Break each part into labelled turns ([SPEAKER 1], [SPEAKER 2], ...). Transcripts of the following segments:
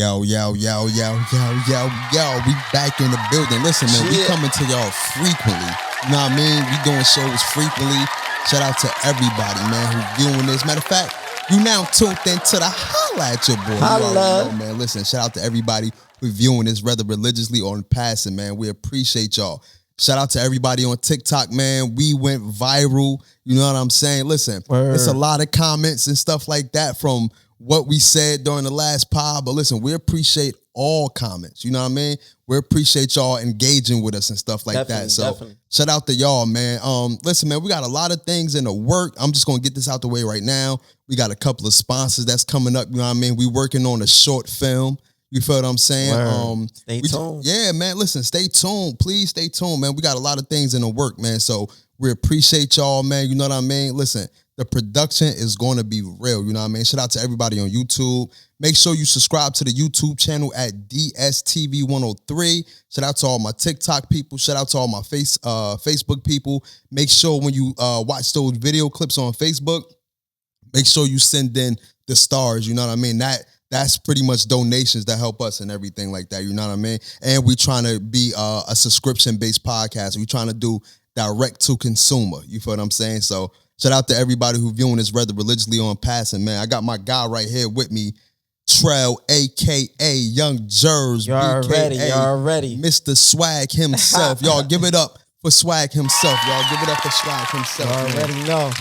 [SPEAKER 1] Yo, yo, yo, yo, yo, yo, yo. We back in the building. Listen, man, we coming to y'all frequently. You know what I mean? We doing shows frequently. Shout out to everybody, man, who viewing this. Matter of fact, you now tuned into the Holla at Your Boy.
[SPEAKER 2] Holla.
[SPEAKER 1] Man. Listen, shout out to everybody who viewing this, whether religiously or in passing, man. We appreciate y'all. Shout out to everybody on TikTok, man. We went viral. You know what I'm saying? Listen, it's a lot of comments and stuff like that from what we said during the last pod. But listen, we appreciate all comments. You know what I mean? We appreciate y'all engaging with us and stuff like that. So shout out to y'all, man. Listen, man, we got a lot of things in the work. I'm just going to get this out the way right now. We got a couple of sponsors that's coming up. You know what I mean? We working on a short film. You feel what I'm saying?
[SPEAKER 2] Stay tuned.
[SPEAKER 1] Yeah, man. Listen, stay tuned. Please stay tuned, man. We got a lot of things in the work, man. So we appreciate y'all, man. You know what I mean? Listen, the production is going to be real. You know what I mean? Shout out to everybody on YouTube. Make sure you subscribe to the YouTube channel at DSTV103. Shout out to all my TikTok people. Shout out to all my Facebook people. Make sure when you watch those video clips on Facebook, make sure you send in the stars. You know what I mean? That's pretty much donations that help us and everything like that. You know what I mean? And we trying to be a subscription-based podcast. We trying to do direct to consumer. You feel what I'm saying? So shout out to everybody who viewing this, whether religiously or in passing, man. I got my guy right here with me, Trell, a.k.a. Young Jers.
[SPEAKER 2] You already.
[SPEAKER 1] Mr. Swag himself. Y'all give it up for Swag himself. Y'all give it up for Swag himself.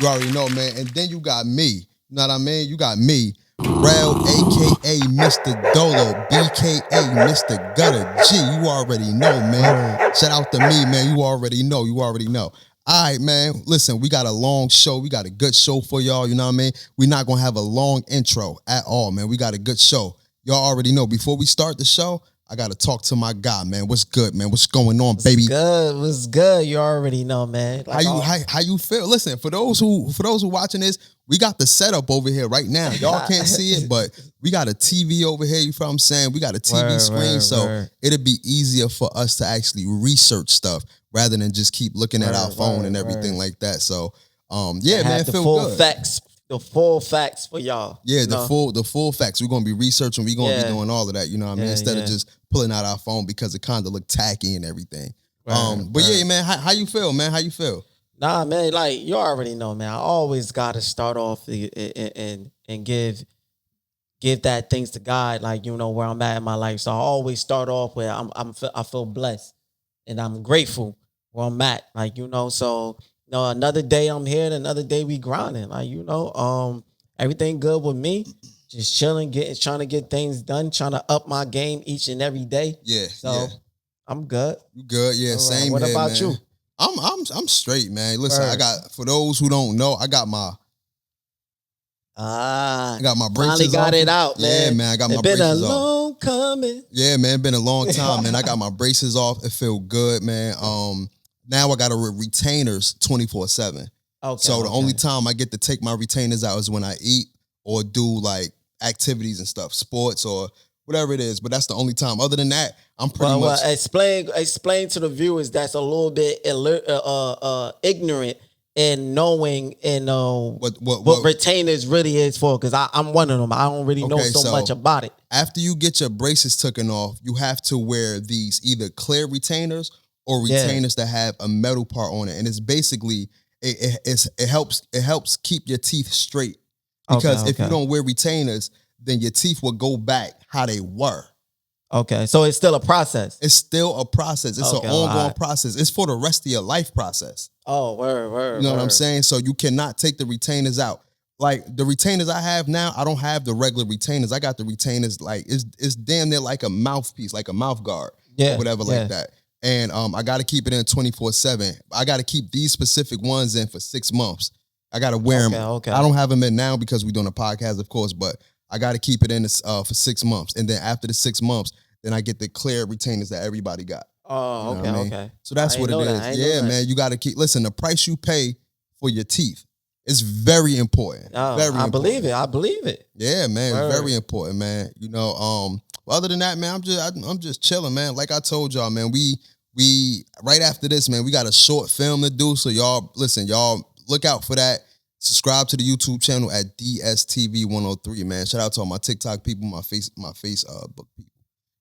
[SPEAKER 1] You already know, man. And then you got me. You know what I mean? You got me. Rel, a.k.a. Mr. Dolo, b.k.a. Mr. Gutter G. You already know, man. Shout out to me, man. You already know. All right, man. Listen, we got a long show. We got a good show for y'all. You know what I mean? We're not going to have a long intro at all, man. We got a good show. Y'all already know. Before we start the show, I got to talk to my guy, man. What's good, man? What's going on, baby?
[SPEAKER 2] What's good? You already know, man.
[SPEAKER 1] Like how you feel? Listen, for those who watching this, we got the setup over here right now. Y'all can't see it, but we got a TV over here. You feel what I'm saying? We got a TV screen, so it'll be easier for us to actually research stuff rather than just keep looking at our phone and everything like that. So, yeah, man,
[SPEAKER 2] the
[SPEAKER 1] feel
[SPEAKER 2] full
[SPEAKER 1] good.
[SPEAKER 2] The full facts for y'all.
[SPEAKER 1] Yeah, the full facts. We're gonna be researching. We're gonna be doing all of that. You know what I mean? Instead of just pulling out our phone because it kind of look tacky and everything. But yeah, man, how you feel, man? How you feel?
[SPEAKER 2] Nah, man, like you already know, man. I always gotta start off and give that thanks to God, like you know where I'm at in my life. So I always start off where I feel blessed and I'm grateful where I'm at, like you know. So you know, another day I'm here, and another day we grinding, like you know. Everything good with me. Just chilling, trying to get things done, trying to up my game each and every day.
[SPEAKER 1] Yeah.
[SPEAKER 2] So I'm good.
[SPEAKER 1] You good? Yeah. Same.
[SPEAKER 2] What
[SPEAKER 1] here,
[SPEAKER 2] about
[SPEAKER 1] man.
[SPEAKER 2] you?
[SPEAKER 1] I'm straight, man. Listen, I got, for those who don't know, I got my braces.
[SPEAKER 2] Finally got it out, man.
[SPEAKER 1] Yeah, man. I got my braces off.
[SPEAKER 2] It's been a long coming.
[SPEAKER 1] Yeah, man. Been a long time, man. I got my braces off. It feel good, man. Now I got retainers 24/7. Okay. So the only time I get to take my retainers out is when I eat or do like activities and stuff, sports or whatever it is. But that's the only time. Other than that, I'm pretty much.
[SPEAKER 2] Explain to the viewers that's a little bit ignorant in knowing and what retainers really is for. Because I'm one of them. I don't really know so much about it.
[SPEAKER 1] After you get your braces taken off, you have to wear these either clear retainers or retainers that have a metal part on it, and it's basically it helps keep your teeth straight. Because if you don't wear retainers, then your teeth will go back how they were.
[SPEAKER 2] Okay, so it's still a process.
[SPEAKER 1] It's still a process. It's an ongoing process. It's for the rest of your life process.
[SPEAKER 2] Oh, word.
[SPEAKER 1] You know what I'm saying? So you cannot take the retainers out. Like the retainers I have now, I don't have the regular retainers. I got the retainers like it's damn near like a mouthpiece, like a mouth guard, whatever like that. And I got to keep it in 24/7. I got to keep these specific ones in for 6 months. I got to wear them. I don't have them in now because we're doing a podcast, of course, but I got to keep it in for 6 months. And then after the 6 months, then I get the clear retainers that everybody got.
[SPEAKER 2] Oh,
[SPEAKER 1] you know
[SPEAKER 2] okay.
[SPEAKER 1] So that's what it is. Yeah, man, you got to keep, listen, the price you pay for your teeth is very important. Very important.
[SPEAKER 2] I believe it.
[SPEAKER 1] Yeah, man, it's very important, man. You know, other than that, man, I'm just chilling, man. Like I told y'all, man, we right after this, man, we got a short film to do. So y'all, listen, y'all look out for that. Subscribe to the YouTube channel at DSTV103, man. Shout out to all my TikTok people, my Facebook people.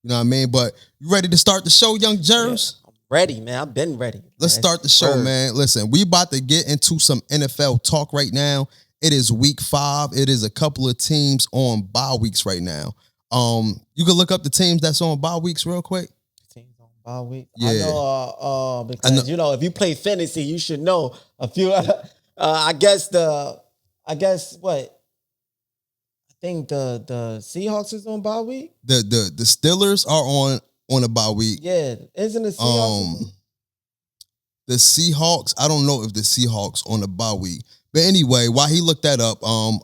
[SPEAKER 1] You know what I mean? But you ready to start the show, young Jerms?
[SPEAKER 2] Yeah, I'm ready, man. I've been ready.
[SPEAKER 1] Let's start the show, man. Listen, we about to get into some NFL talk right now. It is week 5. It is a couple of teams on bye weeks right now. You can look up the teams that's on bye weeks real quick.
[SPEAKER 2] Teams on bye week.
[SPEAKER 1] Yeah.
[SPEAKER 2] I know, because you know, if you play fantasy, you should know a few. I guess what? I think the Seahawks is on bye week.
[SPEAKER 1] The Steelers are on a bye week.
[SPEAKER 2] Yeah, isn't the Seahawks?
[SPEAKER 1] The Seahawks. I don't know if the Seahawks on a bye week. But anyway, while he looked that up,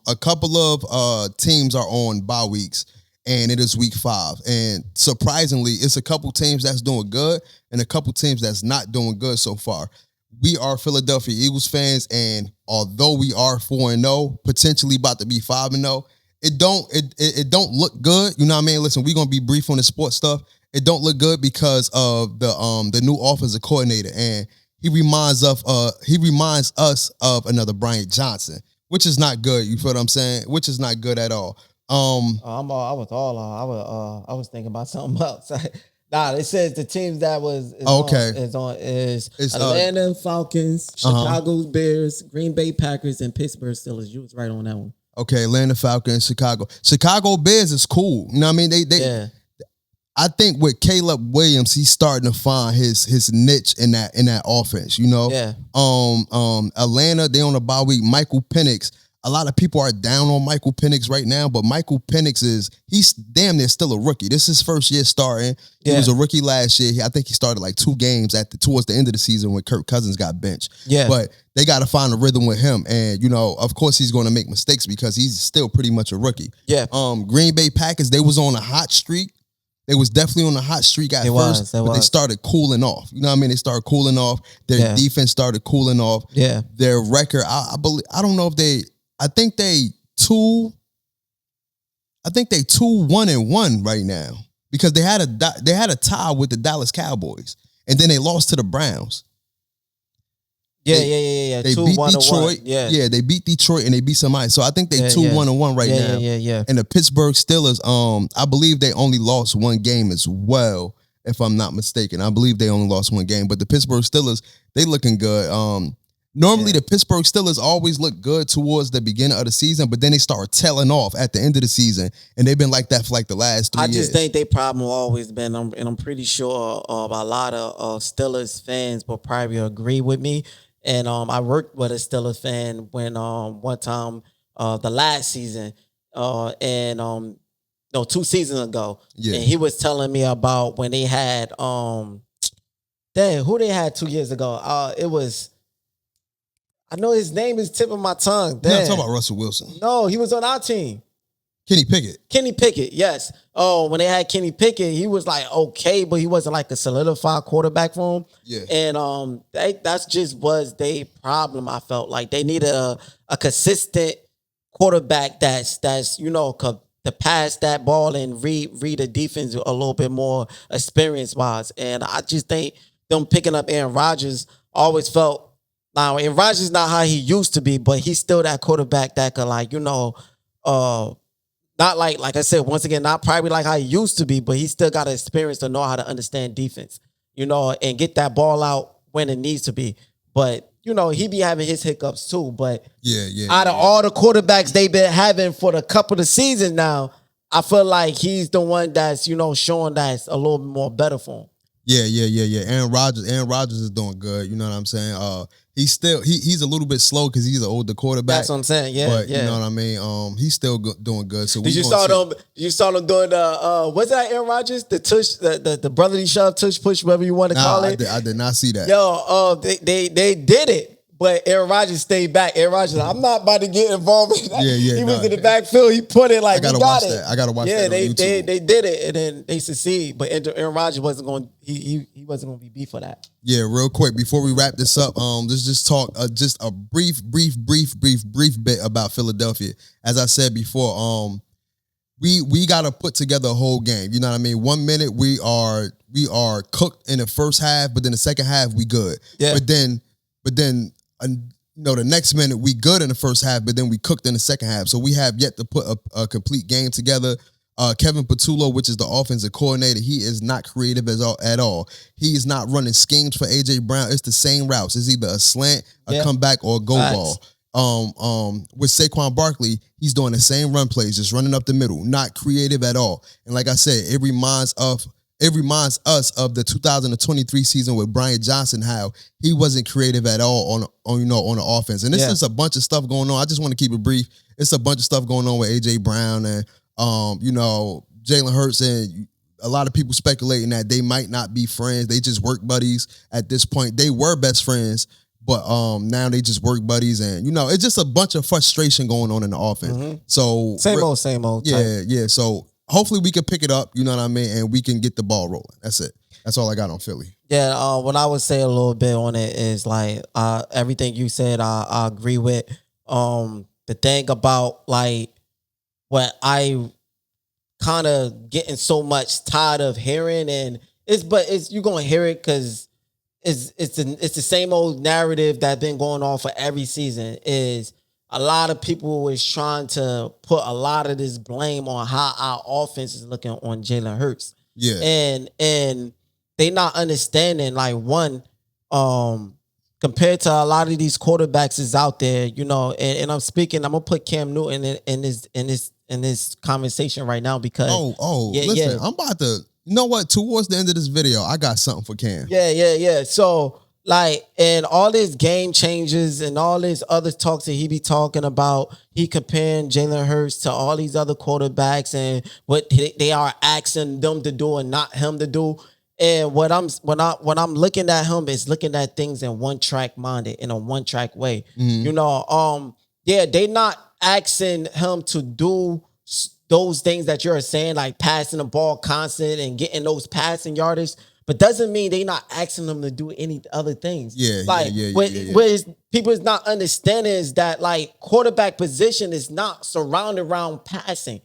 [SPEAKER 1] a couple of teams are on bye weeks, and it is week 5. And surprisingly, it's a couple teams that's doing good and a couple teams that's not doing good so far. We are Philadelphia Eagles fans, and although we are 4-0, potentially about to be 5-0, it don't look good. You know what I mean? Listen, we're gonna be brief on the sports stuff. It don't look good because of the new offensive coordinator, and he reminds us of another Brian Johnson, which is not good. You feel what I'm saying? Which is not good at all.
[SPEAKER 2] I was thinking about something else. Nah, it says the teams that is Atlanta Falcons, Chicago Bears, Green Bay Packers, and Pittsburgh Steelers. You was right on that one.
[SPEAKER 1] Okay, Atlanta Falcons, Chicago Bears is cool. You know what I mean? They I think with Caleb Williams, he's starting to find his niche in that offense. You know, Atlanta, they on a bye week. Michael Penix. A lot of people are down on Michael Penix right now, but Michael Penix he's damn near still a rookie. This is his first year starting. He was a rookie last year. I think he started like 2 games towards the end of the season when Kirk Cousins got benched. Yeah, but they got to find a rhythm with him, and you know, of course, he's going to make mistakes because he's still pretty much a rookie. Yeah. Green Bay Packers, they was on a hot streak. They was definitely on a hot streak at first, but they started cooling off. You know what I mean? They started cooling off. Their defense started cooling off. Yeah. Their record, I don't know if they. I think they 2-1-1 right now because they had a tie with the Dallas Cowboys and then they lost to the Browns.
[SPEAKER 2] Yeah.
[SPEAKER 1] They beat Detroit. Yeah, they beat Detroit and they beat somebody. So I think they 2-1-1 right now. Yeah. And the Pittsburgh Steelers, I believe they only lost 1 game as well, if I'm not mistaken. I believe they only lost 1 game, but the Pittsburgh Steelers, they looking good. Normally, the Pittsburgh Steelers always look good towards the beginning of the season, but then they start tailing off at the end of the season, and they've been like that for like the last 3 years.
[SPEAKER 2] I just think their problem always been, and I'm pretty sure a lot of Steelers fans will probably agree with me. And I worked with a Steelers fan when one time the last season, 2 seasons ago, and he was telling me about when they had who they had 2 years ago. It was. I know his name is tip of my tongue.
[SPEAKER 1] You're not talking about Russell Wilson.
[SPEAKER 2] No, he was on our team.
[SPEAKER 1] Kenny Pickett,
[SPEAKER 2] yes. Oh, when they had Kenny Pickett, he was like okay, but he wasn't like a solidified quarterback for him. Yeah. And that's just was their problem. I felt like they needed a consistent quarterback that's to pass that ball and read the defense a little bit more experience wise. And I just think them picking up Aaron Rodgers always felt. Now, and Rodgers not how he used to be, but he's still that quarterback that could not like I said, once again, not probably like how he used to be, but he still got the experience to know how to understand defense, and get that ball out when it needs to be. But, he be having his hiccups too. But out of all the quarterbacks they've been having for the couple of seasons now, I feel like he's the one that's, showing that's a little bit more better for him.
[SPEAKER 1] Yeah. Aaron Rodgers is doing good. You know what I'm saying? He's a little bit slow because he's an older quarterback.
[SPEAKER 2] That's what I'm saying. Yeah,
[SPEAKER 1] but you know what I mean. He's still doing good. So
[SPEAKER 2] Did you saw them doing the what's that? Aaron Rodgers, the tush, the brotherly shove, tush push, whatever you want to call it.
[SPEAKER 1] I did not see that.
[SPEAKER 2] Yo, they did it. But Aaron Rodgers stayed back. Aaron Rodgers, I'm not about to get involved in that. He was in the backfield. He put it like, I gotta watch
[SPEAKER 1] that. I gotta watch that.
[SPEAKER 2] Yeah, they did it, and then they succeed. But Aaron Rodgers wasn't going. He wasn't going to be beat for that.
[SPEAKER 1] Yeah, real quick before we wrap this up, let's just talk just a brief bit about Philadelphia. As I said before, we got to put together a whole game. You know what I mean? 1 minute we are cooked in the first half, but then the second half we good. Yeah. But then. the next minute we good in the first half, but then we cooked in the second half. So we have yet to put a complete game together. Kevin Patullo, which is the offensive coordinator, he is not creative at all. He is not running schemes for AJ Brown. It's the same routes. It's either a slant, a comeback, or a go ball. With Saquon Barkley, he's doing the same run plays, just running up the middle, not creative at all. And like I said, it reminds us of the 2023 season with Brian Johnson, how he wasn't creative at all on the offense. And this is a bunch of stuff going on. I just want to keep it brief. It's a bunch of stuff going on with AJ Brown and Jalen Hurts, and a lot of people speculating that they might not be friends. They just work buddies at this point. They were best friends, but now they just work buddies, and it's just a bunch of frustration going on in the offense. Mm-hmm. So
[SPEAKER 2] same old.
[SPEAKER 1] Yeah. So hopefully we can pick it up, you know what I mean, and we can get the ball rolling. That's it. That's all I got on Philly.
[SPEAKER 2] Yeah, what I would say a little bit on it is like everything you said, I agree with. The thing about like what I kind of getting so much tired of hearing, and you're gonna hear it because it's the same old narrative that's been going on for every season. Is a lot of people is trying to put a lot of this blame on how our offense is looking on Jalen Hurts.
[SPEAKER 1] Yeah.
[SPEAKER 2] And they not understanding, like, one, compared to a lot of these quarterbacks is out there, and I'm gonna put Cam Newton in this conversation right now because
[SPEAKER 1] listen, I'm about to, towards the end of this video, I got something for Cam.
[SPEAKER 2] Yeah. So like, and all these game changes and all these other talks that he be talking about, he comparing Jalen Hurts to all these other quarterbacks and what they are asking them to do and not him to do. And when I'm looking at him, is looking at things in one track minded, in a one track way. Mm-hmm. They not asking him to do those things that you're saying, like passing the ball constant and getting those passing yardage. But doesn't mean they not asking them to do any other things. What people is not understanding is that like quarterback position is not surrounded around passing.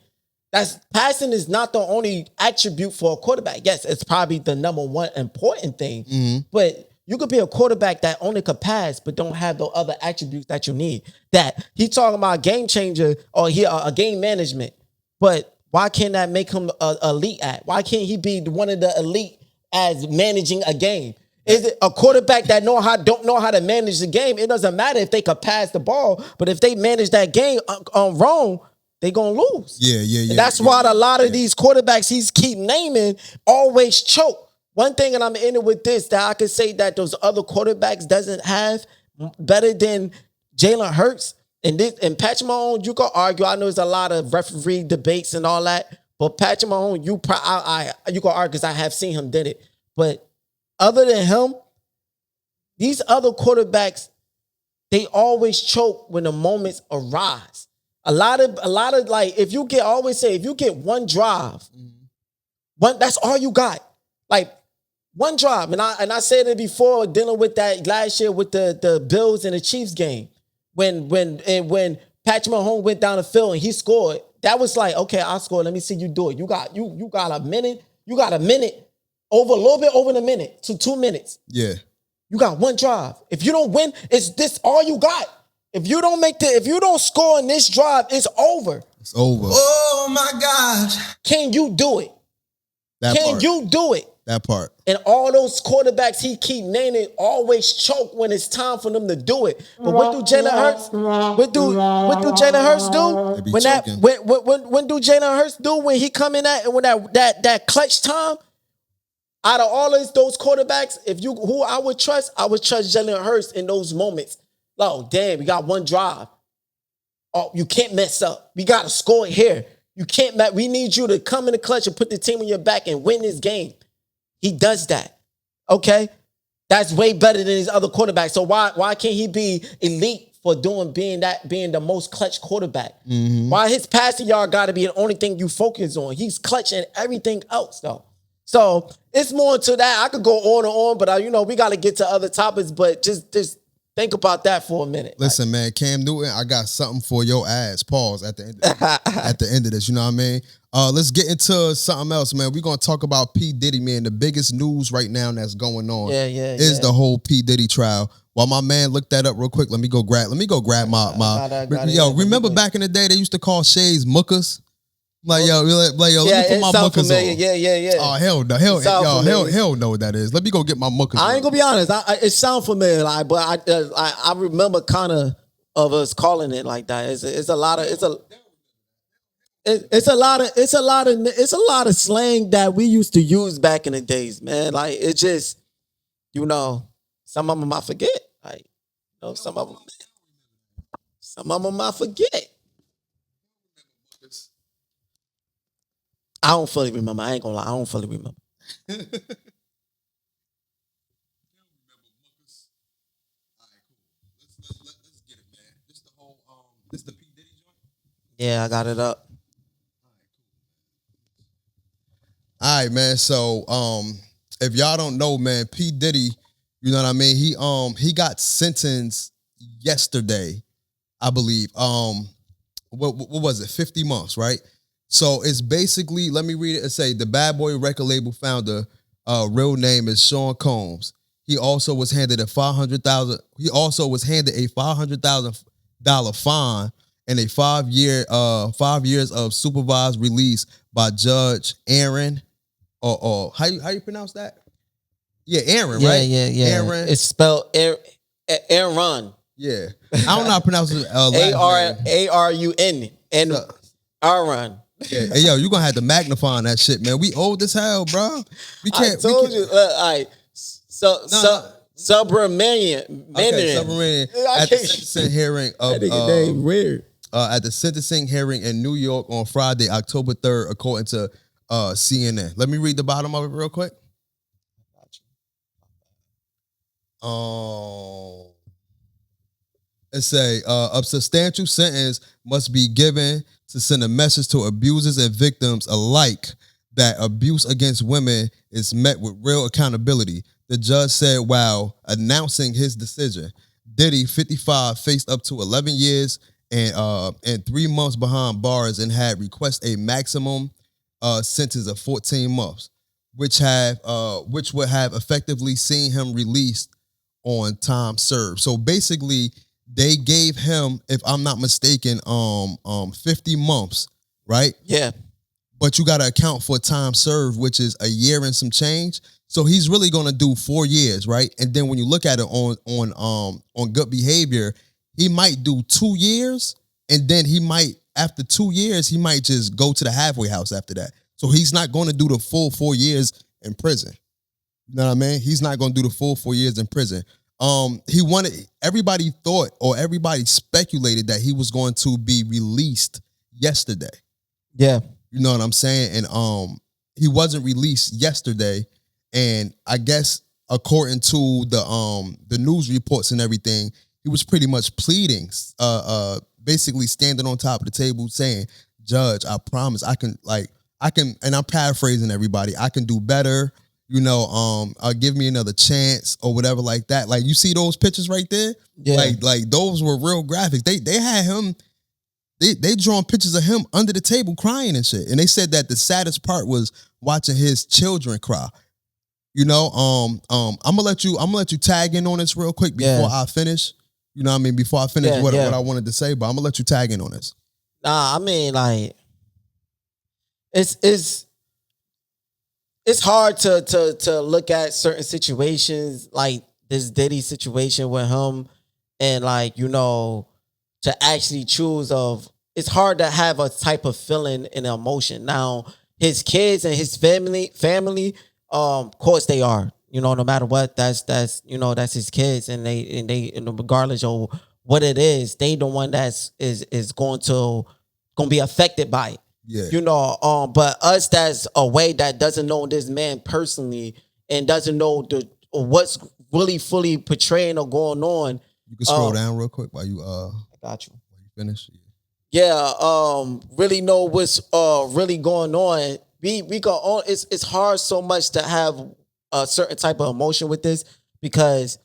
[SPEAKER 2] Passing is not the only attribute for a quarterback. Yes, it's probably the number one important thing. Mm-hmm. But you could be a quarterback that only could pass, but don't have the other attributes that you need. That he talking about game changer or a game management. But why can't that make him elite at? Why can't he be one of the elite as managing a game? Is it a quarterback that don't know how to manage the game? It doesn't matter if they could pass the ball, but if they manage that game wrong, they gonna lose.
[SPEAKER 1] Yeah.
[SPEAKER 2] And that's why a lot of these quarterbacks he's keep naming always choke. One thing, and I'm in it with this, that I could say that those other quarterbacks doesn't have better than Jalen Hurts. And Patrick Mahomes, you can argue. I know there's a lot of referee debates and all that, but Patrick Mahomes, you can argue because I have seen him did it. But other than him, these other quarterbacks, they always choke when the moments arise. A lot of like, if you get one drive, that's all you got. Like one drive. And I said it before, dealing with that last year with the Bills and the Chiefs game. When Patrick Mahomes went down the field and he scored, that was like, okay, I scored. Let me see you do it. You got a minute. You got a minute, a little bit over the minute to 2 minutes.
[SPEAKER 1] Yeah.
[SPEAKER 2] You got one drive. If you don't win, it's this all you got. If you don't score in this drive, it's over.
[SPEAKER 1] It's over.
[SPEAKER 3] Oh my gosh.
[SPEAKER 2] Can you do it? Can you do it?
[SPEAKER 1] That part.
[SPEAKER 2] And all those quarterbacks he keep naming always choke when it's time for them to do it. But what do Jalen Hurts? What do Jalen Hurts do? When do Jalen Hurts do when he come in when that clutch time? Out of all those quarterbacks, who I would trust Jalen Hurts in those moments. Oh, damn, we got one drive. Oh, you can't mess up. We got to score here. You can't. We need you to come in the clutch and put the team on your back and win this game. He does that. Okay? That's way better than his other quarterbacks. So why can't he be elite for being the most clutch quarterback? Mm-hmm. Why his passing yard got to be the only thing you focus on? He's clutch in everything else, though. So it's more to that. I could go on and on, but we got to get to other topics. But just think about that for a minute.
[SPEAKER 1] Listen, man, Cam Newton, I got something for your ass. Pause at the end. At the end of this, you know what I mean? Let's get into something else, man. We're gonna talk about P. Diddy, man. The biggest news right now that's going on is the whole P. Diddy trial. While my man looked that up real quick, let me go grab my yo. Remember back in the day they used to call shades muckers? Like yo, let me put my muckers on.
[SPEAKER 2] Yeah.
[SPEAKER 1] Oh hell no, hell know what that is. Let me go get my muckers.
[SPEAKER 2] I ain't gonna be honest. It sounds familiar, like, but I remember kind of us calling it like that. It's a lot of slang that we used to use back in the days, man. Like it just, some of them I forget. Like, some of them I forget. I don't fully remember. I ain't gonna lie. I don't fully remember.
[SPEAKER 1] Let's get it, man. This the P. Diddy joint?
[SPEAKER 2] Yeah, I got it up.
[SPEAKER 1] All right, man. So, if y'all don't know, man, P. Diddy, you know what I mean? He got sentenced yesterday, I believe. What was it? 50 months, right? So it's basically, let me read it and say the Bad Boy record label founder, real name is Sean Combs. He also was handed a $500,000 fine and a 5 years of supervised release by Judge Aaron. Or how you pronounce that? Yeah, Aaron, right?
[SPEAKER 2] Yeah.
[SPEAKER 1] Aaron.
[SPEAKER 2] It's spelled Aaron.
[SPEAKER 1] Yeah. I don't know how to pronounce it.
[SPEAKER 2] ARUN and Aaron.
[SPEAKER 1] Yeah. Hey, yo, you gonna have to magnify on that shit, man. We old as hell, bro. We can't.
[SPEAKER 2] I told you. Subramanian.
[SPEAKER 1] Okay, Subramanian. At the sentencing hearing
[SPEAKER 2] weird.
[SPEAKER 1] At the sentencing hearing in New York on Friday, October 3rd, according to CNN. Let me read the bottom of it real quick. It say a substantial sentence must be given to send a message to abusers and victims alike that abuse against women is met with real accountability. The judge said while announcing his decision. Diddy, 55, faced up to 11 years and 3 months behind bars and had requested a maximum sentence of 14 months, which would have effectively seen him released on time served. So basically, they gave him, if I'm not mistaken, 50 months, right?
[SPEAKER 2] Yeah.
[SPEAKER 1] But you got to account for time served, which is a year and some change. So he's really going to do 4 years, right? And then when you look at it on good behavior, he might do 2 years, and then he might, after 2 years, he might just go to the halfway house after that. So he's not going to do the full 4 years in prison. You know what I mean? He's not going to do the full 4 years in prison. Everybody thought or everybody speculated that he was going to be released yesterday.
[SPEAKER 2] Yeah.
[SPEAKER 1] You know what I'm saying? And he wasn't released yesterday. And I guess according to the news reports and everything, he was pretty much pleading, basically standing on top of the table saying, "Judge, I promise I can, and I'm paraphrasing everybody, I can do better. Give me another chance," or whatever like that. Like, you see those pictures right there?
[SPEAKER 2] Yeah.
[SPEAKER 1] Like those were real graphics. They had him, they drawn pictures of him under the table crying and shit. And they said that the saddest part was watching his children cry. I'm gonna let you tag in on this real quick before I finish. You know what I mean? Before I finish what I wanted to say, but I'm gonna let you tag in on this.
[SPEAKER 2] Nah, I mean, like, it's hard to look at certain situations like this Diddy situation with him and to actually choose it's hard to have a type of feeling and emotion. Now, his kids and his family, of course they are, no matter what, that's his kids and they regardless of what it is, they the one that's going to be affected by it.
[SPEAKER 1] Yeah.
[SPEAKER 2] But us that's away that doesn't know this man personally and doesn't know what's really fully portraying or going on.
[SPEAKER 1] You can scroll down real quick while you
[SPEAKER 2] I got you.
[SPEAKER 1] While you finish.
[SPEAKER 2] Yeah, really know what's really going on. We go on. It's hard so much to have a certain type of emotion with this because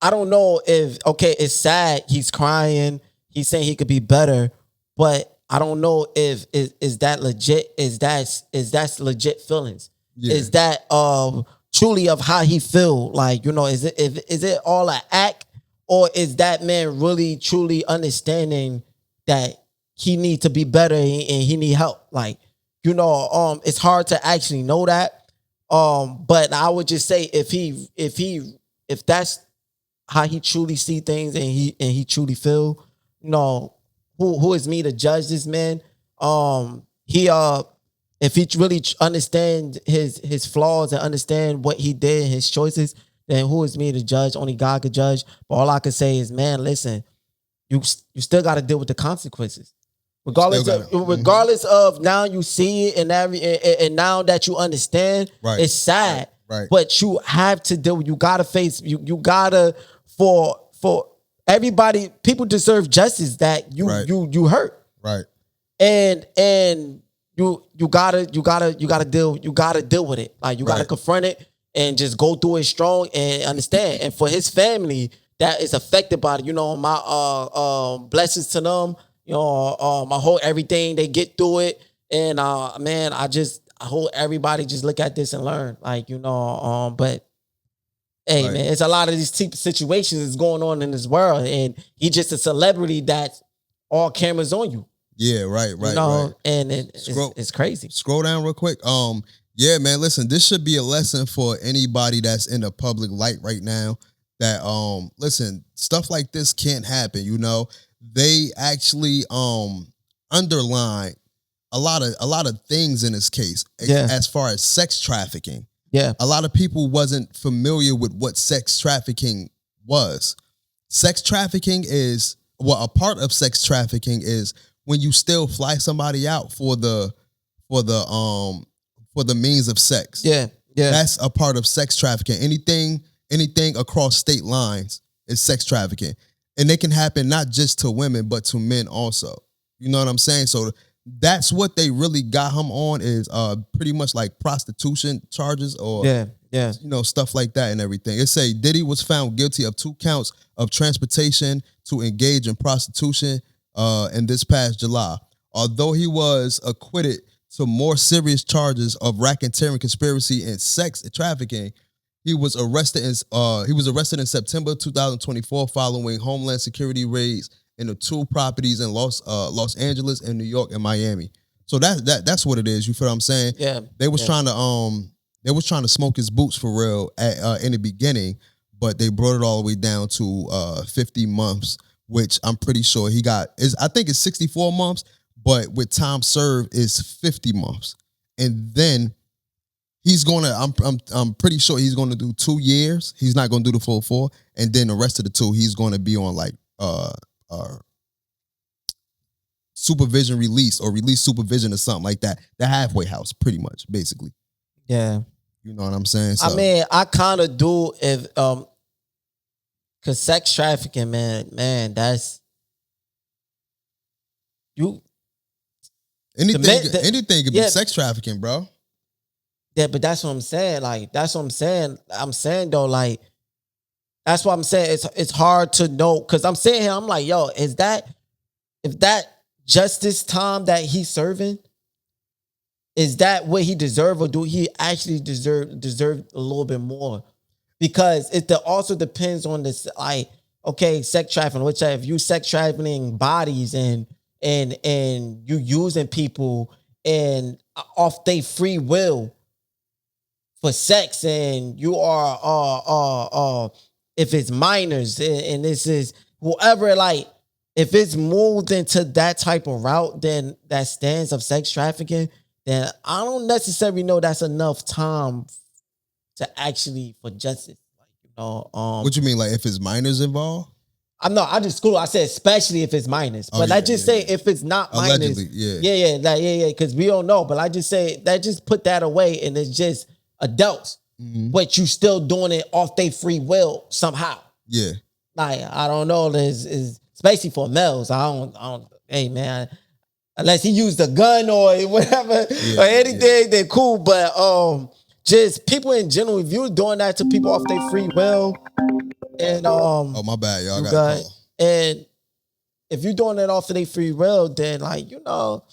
[SPEAKER 2] I don't know if it's sad. He's crying. He's saying he could be better, but I don't know if is that legit, is that's legit feelings.
[SPEAKER 1] Yeah.
[SPEAKER 2] Is that truly of how he feel? Like, is it all an act, or is that man really truly understanding that he need to be better and he need help? Like, it's hard to actually know that. But I would just say if that's how he truly see things and he truly feel, who is me to judge this man? He if he really understand his flaws and understand what he did, his choices, then who is me to judge? Only God could judge. But all I can say is, man, listen, you still got to deal with the consequences. Regardless of now you see it and now that you understand,
[SPEAKER 1] right.
[SPEAKER 2] It's sad.
[SPEAKER 1] Right.
[SPEAKER 2] But you have to deal. You gotta face. You gotta for everybody. People deserve justice that you hurt.
[SPEAKER 1] Right.
[SPEAKER 2] And you gotta deal with it. Like, you gotta confront it and just go through it strong and understand. And for his family that is affected by it, my blessings to them. My whole everything, they get through it. And man, I hope everybody just look at this and learn. Like, but hey, man, it's a lot of these type of situations that's going on in this world, and he just a celebrity that all cameras on you.
[SPEAKER 1] Yeah, right.
[SPEAKER 2] And it's crazy.
[SPEAKER 1] Scroll down real quick. Yeah, man, listen, this should be a lesson for anybody that's in the public light right now that, listen, stuff like this can't happen, They actually underline a lot of things in this case as far as sex trafficking.
[SPEAKER 2] Yeah.
[SPEAKER 1] A lot of people wasn't familiar with what sex trafficking was. Sex trafficking is, a part of sex trafficking is when you still fly somebody out for the means of sex.
[SPEAKER 2] Yeah. Yeah.
[SPEAKER 1] That's a part of sex trafficking. Anything across state lines is sex trafficking. And it can happen not just to women, but to men also. You know what I'm saying? So that's what they really got him on, is pretty much like prostitution charges or stuff like that and everything. It say Diddy was found guilty of 2 counts of transportation to engage in prostitution in this past July. Although he was acquitted to more serious charges of racketeering, conspiracy, and sex trafficking, he was arrested in September 2024 following Homeland Security raids into 2 properties in Los Angeles and New York and Miami. So that's what it is. You feel what I'm saying?
[SPEAKER 2] Yeah.
[SPEAKER 1] They was trying to smoke his boots for real in the beginning, but they brought it all the way down to 50 months, which I'm pretty sure he got. I think it's 64 months, but with time served is 50 months, and then he's gonna. I'm pretty sure he's gonna do 2 years. He's not gonna do the full 4, and then the rest of the 2 he's gonna be on like supervision release or release supervision or something like that. The halfway house, pretty much, basically.
[SPEAKER 2] Yeah.
[SPEAKER 1] You know what I'm saying? So,
[SPEAKER 2] I mean, I kind of do if cause sex trafficking, man, that's you.
[SPEAKER 1] Anything could be sex trafficking, bro.
[SPEAKER 2] Yeah, but that's what I'm saying. Like, that's what I'm saying. I'm saying though, like, that's what I'm saying. It's hard to know, because I'm sitting here, I'm like, yo, if that justice time that he's serving, is that what he deserve, or do he actually deserve a little bit more? Because it also depends on this, like, okay, sex trafficking, which if you sex trafficking bodies and you using people and off their free will for sex, and you are if it's minors and this is whoever, like, if it's moved into that type of route, then that stands of sex trafficking, then I don't necessarily know that's enough time to actually for justice. Like,
[SPEAKER 1] what you mean, like if it's minors involved?
[SPEAKER 2] I just school. I said especially if it's minors, but I just say if it's not minors, because we don't know. But I just say that, just put that away, and it's just adults, but you still doing it off their free will somehow.
[SPEAKER 1] Yeah,
[SPEAKER 2] like, I don't know. Is especially for males. I don't. Hey, man, unless he used a gun or whatever or anything, then cool. But just people in general, if you're doing that to people off their free will, and
[SPEAKER 1] oh, my bad, y'all got a call.
[SPEAKER 2] And if you're doing it off of their free will, then like, you know,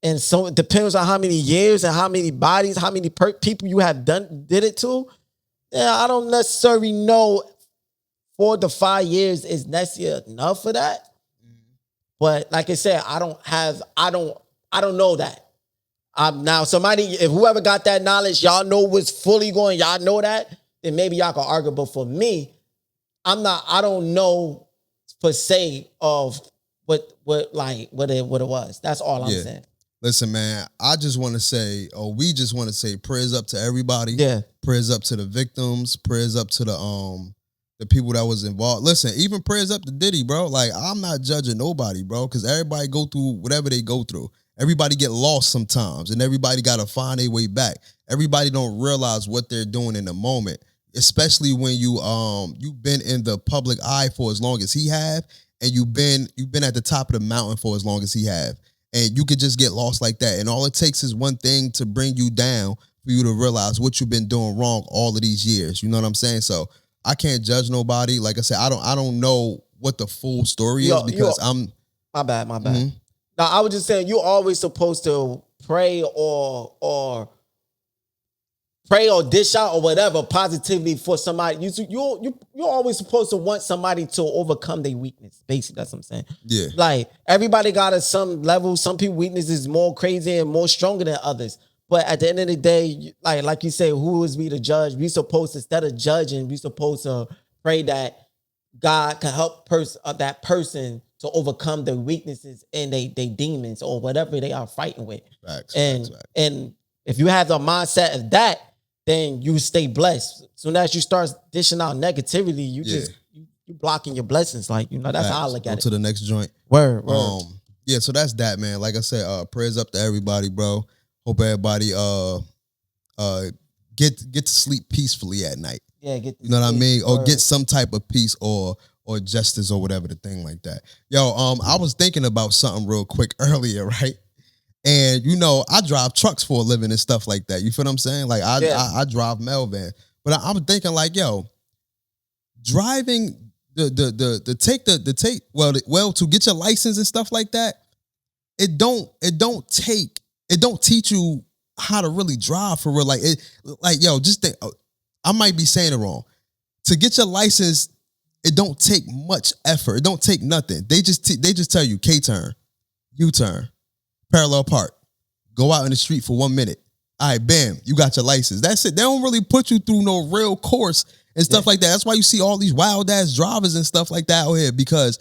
[SPEAKER 2] and so it depends on how many years and how many bodies, how many people you have did it to. Yeah, I don't necessarily know 4 to 5 years is necessarily enough for that. But like I said, I don't know that. Now somebody, if whoever got that knowledge, y'all know what's fully going, y'all know that, then maybe y'all can argue. But for me, I don't know per se of what it was. That's all I'm saying.
[SPEAKER 1] Listen, man, I just want to say, we just want to say prayers up to everybody.
[SPEAKER 2] Yeah.
[SPEAKER 1] Prayers up to the victims. Prayers up to the people that was involved. Listen, even prayers up to Diddy, bro. Like, I'm not judging nobody, bro, because everybody go through whatever they go through. Everybody get lost sometimes, and everybody got to find their way back. Everybody don't realize what they're doing in the moment, especially when you've been in the public eye for as long as he have, and you've been at the top of the mountain for as long as he have. And you could just get lost like that. And all it takes is one thing to bring you down for you to realize what you've been doing wrong all of these years. You know what I'm saying? So I can't judge nobody. Like I said, I don't know what the full story is because I'm...
[SPEAKER 2] My bad. Mm-hmm. Now, I was just saying, you're always supposed to pray or dish out or whatever positivity for somebody. You're always supposed to want somebody to overcome their weakness. Basically, that's what I'm saying. Yeah. Like, everybody got at some level, some people's weakness is more crazy and more stronger than others. But at the end of the day, like you say, who is we to judge? We supposed to, instead of judging, we supposed to pray that God can help that person to overcome their weaknesses and they demons or whatever they are fighting with. Facts. And if you have the mindset of that, then you stay blessed. Soon as you start dishing out negativity, you blocking your blessings. Like, you know, that's how I look at it.
[SPEAKER 1] To the next joint.
[SPEAKER 2] Word.
[SPEAKER 1] Yeah, so that's that, man. Like I said, prayers up to everybody, bro. Hope everybody get to sleep peacefully at night.
[SPEAKER 2] Yeah,
[SPEAKER 1] you know what I mean? Or get some type of peace or justice or whatever the thing like that. Yo, I was thinking about something real quick earlier, right? And you know, I drive trucks for a living and stuff like that. You feel what I'm saying? Like I drive mail van. But I'm thinking like, yo, driving to get your license and stuff like that, it don't teach you how to really drive for real. Just think, I might be saying it wrong. To get your license, it don't take much effort. It don't take nothing. They just tell you K-turn, U-turn, parallel park, go out in the street for 1 minute. All right, bam, you got your license. That's it. They don't really put you through no real course and stuff like that. That's why you see all these wild ass drivers and stuff like that out here, because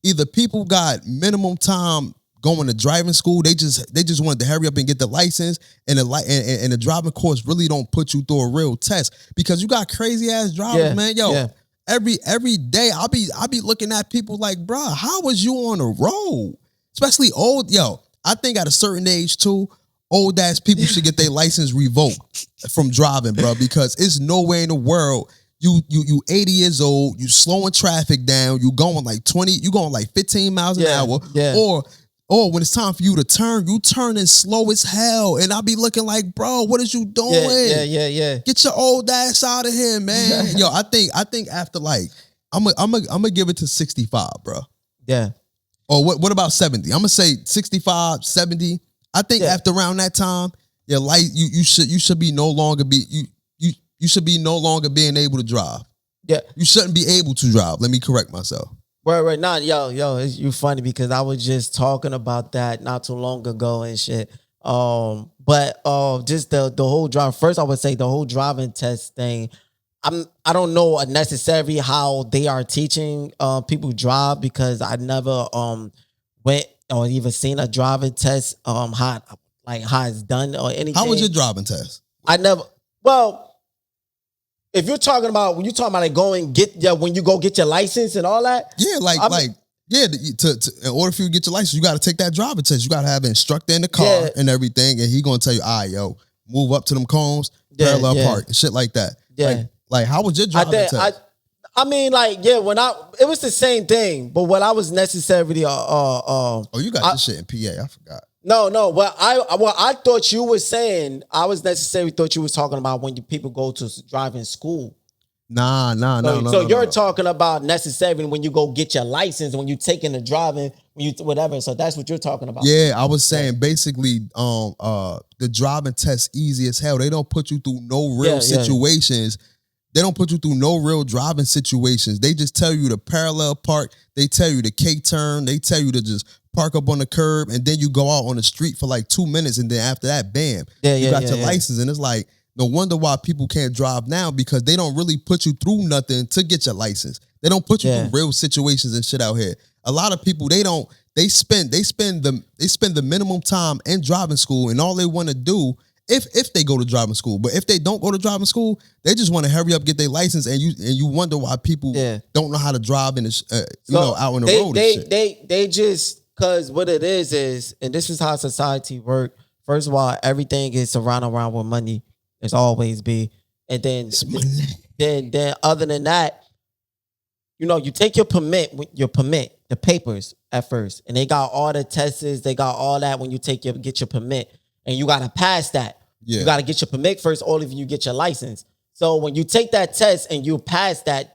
[SPEAKER 1] either people got minimum time going to driving school. They just wanted to hurry up and get the license, and the driving course really don't put you through a real test, because you got crazy ass drivers, man. Yo, every day I'll be looking at people like, bruh, how was you on the road? Especially old, I think at a certain age too, old ass people should get their license revoked from driving, bro, because it's nowhere in the world you 80 years old, you slowing traffic down, you going like 15 miles an hour, or when it's time for you to turn, you turning slow as hell. And I'll be looking like, bro, what is you doing?
[SPEAKER 2] Yeah.
[SPEAKER 1] Get your old ass out of here, man. Yo, I think after I'm gonna give it to 65, bro.
[SPEAKER 2] Yeah.
[SPEAKER 1] Or what about 70? I'm gonna say 65, 70. I think after around that time, your life you should be no longer you should be no longer being able to drive.
[SPEAKER 2] Yeah.
[SPEAKER 1] You shouldn't be able to drive. Let me correct myself.
[SPEAKER 2] Right. Nah, yo, you funny because I was just talking about that not too long ago and shit. But just the whole drive. First, I would say the whole driving test thing. I don't know necessarily how they are teaching people drive, because I never went or even seen a driving test how it's done or anything.
[SPEAKER 1] How was your driving test?
[SPEAKER 2] I never. Well, if you're talking about when you go get your license and all that,
[SPEAKER 1] in order for you to get your license, you got to take that driving test. You got to have an instructor in the car and everything, and he gonna tell you, all right, yo, move up to them cones, parallel park, and shit like that.
[SPEAKER 2] Yeah.
[SPEAKER 1] Like how was your driving test?
[SPEAKER 2] It was the same thing, but what I was necessarily
[SPEAKER 1] you got this shit in PA. I forgot.
[SPEAKER 2] No. What I thought you were saying, I was necessarily thought you was talking about when people go to driving school.
[SPEAKER 1] No.
[SPEAKER 2] So you're talking about necessarily when you go get your license, when you taking the driving, when you whatever. So that's what you're talking about.
[SPEAKER 1] Yeah, I was saying basically, the driving test easy as hell. They don't put you through no real situations. They don't put you through no real driving situations. They just tell you to parallel park. They tell you to K-turn. They tell you to just park up on the curb, and then you go out on the street for like 2 minutes, and then after that, bam, you got your license. And it's like, no wonder why people can't drive now, because they don't really put you through nothing to get your license. They don't put you through real situations and shit out here. A lot of people, they spend the minimum time in driving school, and all they want to do, if they go to driving school, but if they don't go to driving school, they just want to hurry up, get their license, and you wonder why people don't know how to drive in out in the road.
[SPEAKER 2] They just, because what it is, and this is how society work. First of all, everything is surrounded around with money. It's always be. And then other than that, you take your permit, the papers at first, and they got all the tests, they got all that when you get your permit, and you got to pass that. Yeah. You got to get your permit first, all of you get your license. So when you take that test and you pass that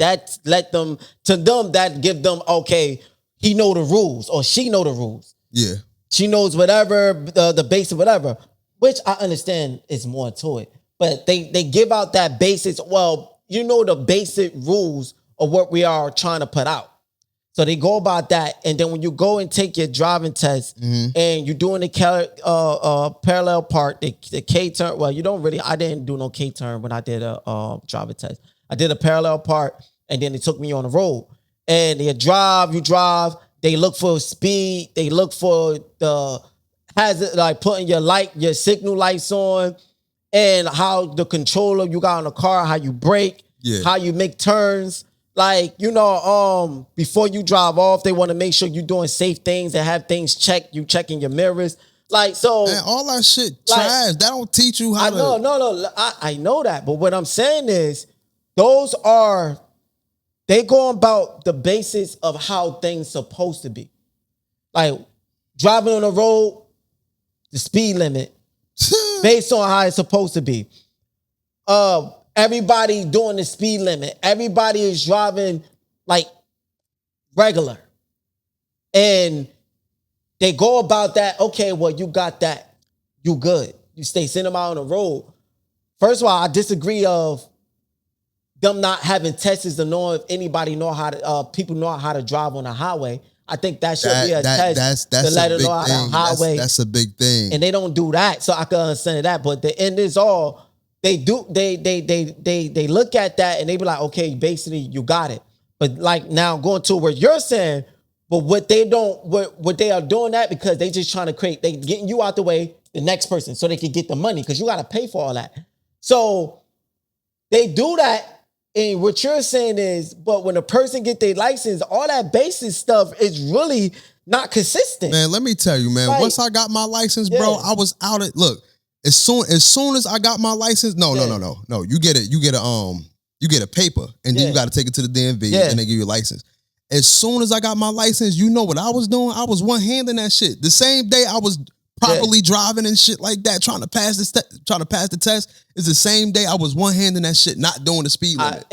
[SPEAKER 2] give them, okay, he know the rules or she know the rules.
[SPEAKER 1] Yeah.
[SPEAKER 2] She knows whatever, the basic whatever, which I understand is more to it. But they give out that basics. Well, the basic rules of what we are trying to put out. So they go about that. And then when you go and take your driving test and you're doing the parallel park, the K-turn. Well, I didn't do no K-turn when I did a driving test. I did a parallel park, and then they took me on the road. And you drive. They look for speed. They look for the hazard, like putting your signal lights on, and how the controller you got on the car, how you brake, how you make turns. Like, before you drive off, they want to make sure you're doing safe things and have things checked. You checking your mirrors. Like, so.
[SPEAKER 1] Man, all that shit trash. That don't teach you how to.
[SPEAKER 2] No. I know that. But what I'm saying is, they go about the basis of how things supposed to be. Like, driving on the road, the speed limit, based on how it's supposed to be. Everybody doing the speed limit. Everybody is driving like regular. And they go about that, okay, well, you got that. You good. You stay sitting out on the road. First of all, I disagree of them not having tests to know if anybody people know how to drive on a highway. I think that should be a test to let them know how to highway.
[SPEAKER 1] That's a big thing.
[SPEAKER 2] And they don't do that, so I can understand that. But the end is all. They do. They look at that and they be like, okay, basically you got it. But like now going to where you're saying, but what they are doing that because they just trying to they getting you out the way, the next person, so they can get the money because you got to pay for all that. So they do that, and what you're saying is, but when a person get their license, all that basic stuff is really not consistent.
[SPEAKER 1] Man, let me tell you, man. Like, once I got my license, bro, I was out at As soon as I got my license, no. You get a paper, and then you got to take it to the DMV, and they give you a license. As soon as I got my license, you know what I was doing? I was one-handing that shit. The same day I was properly driving and shit like that, trying to pass the test, is the same day I was one-handing that shit, not doing the speed limit.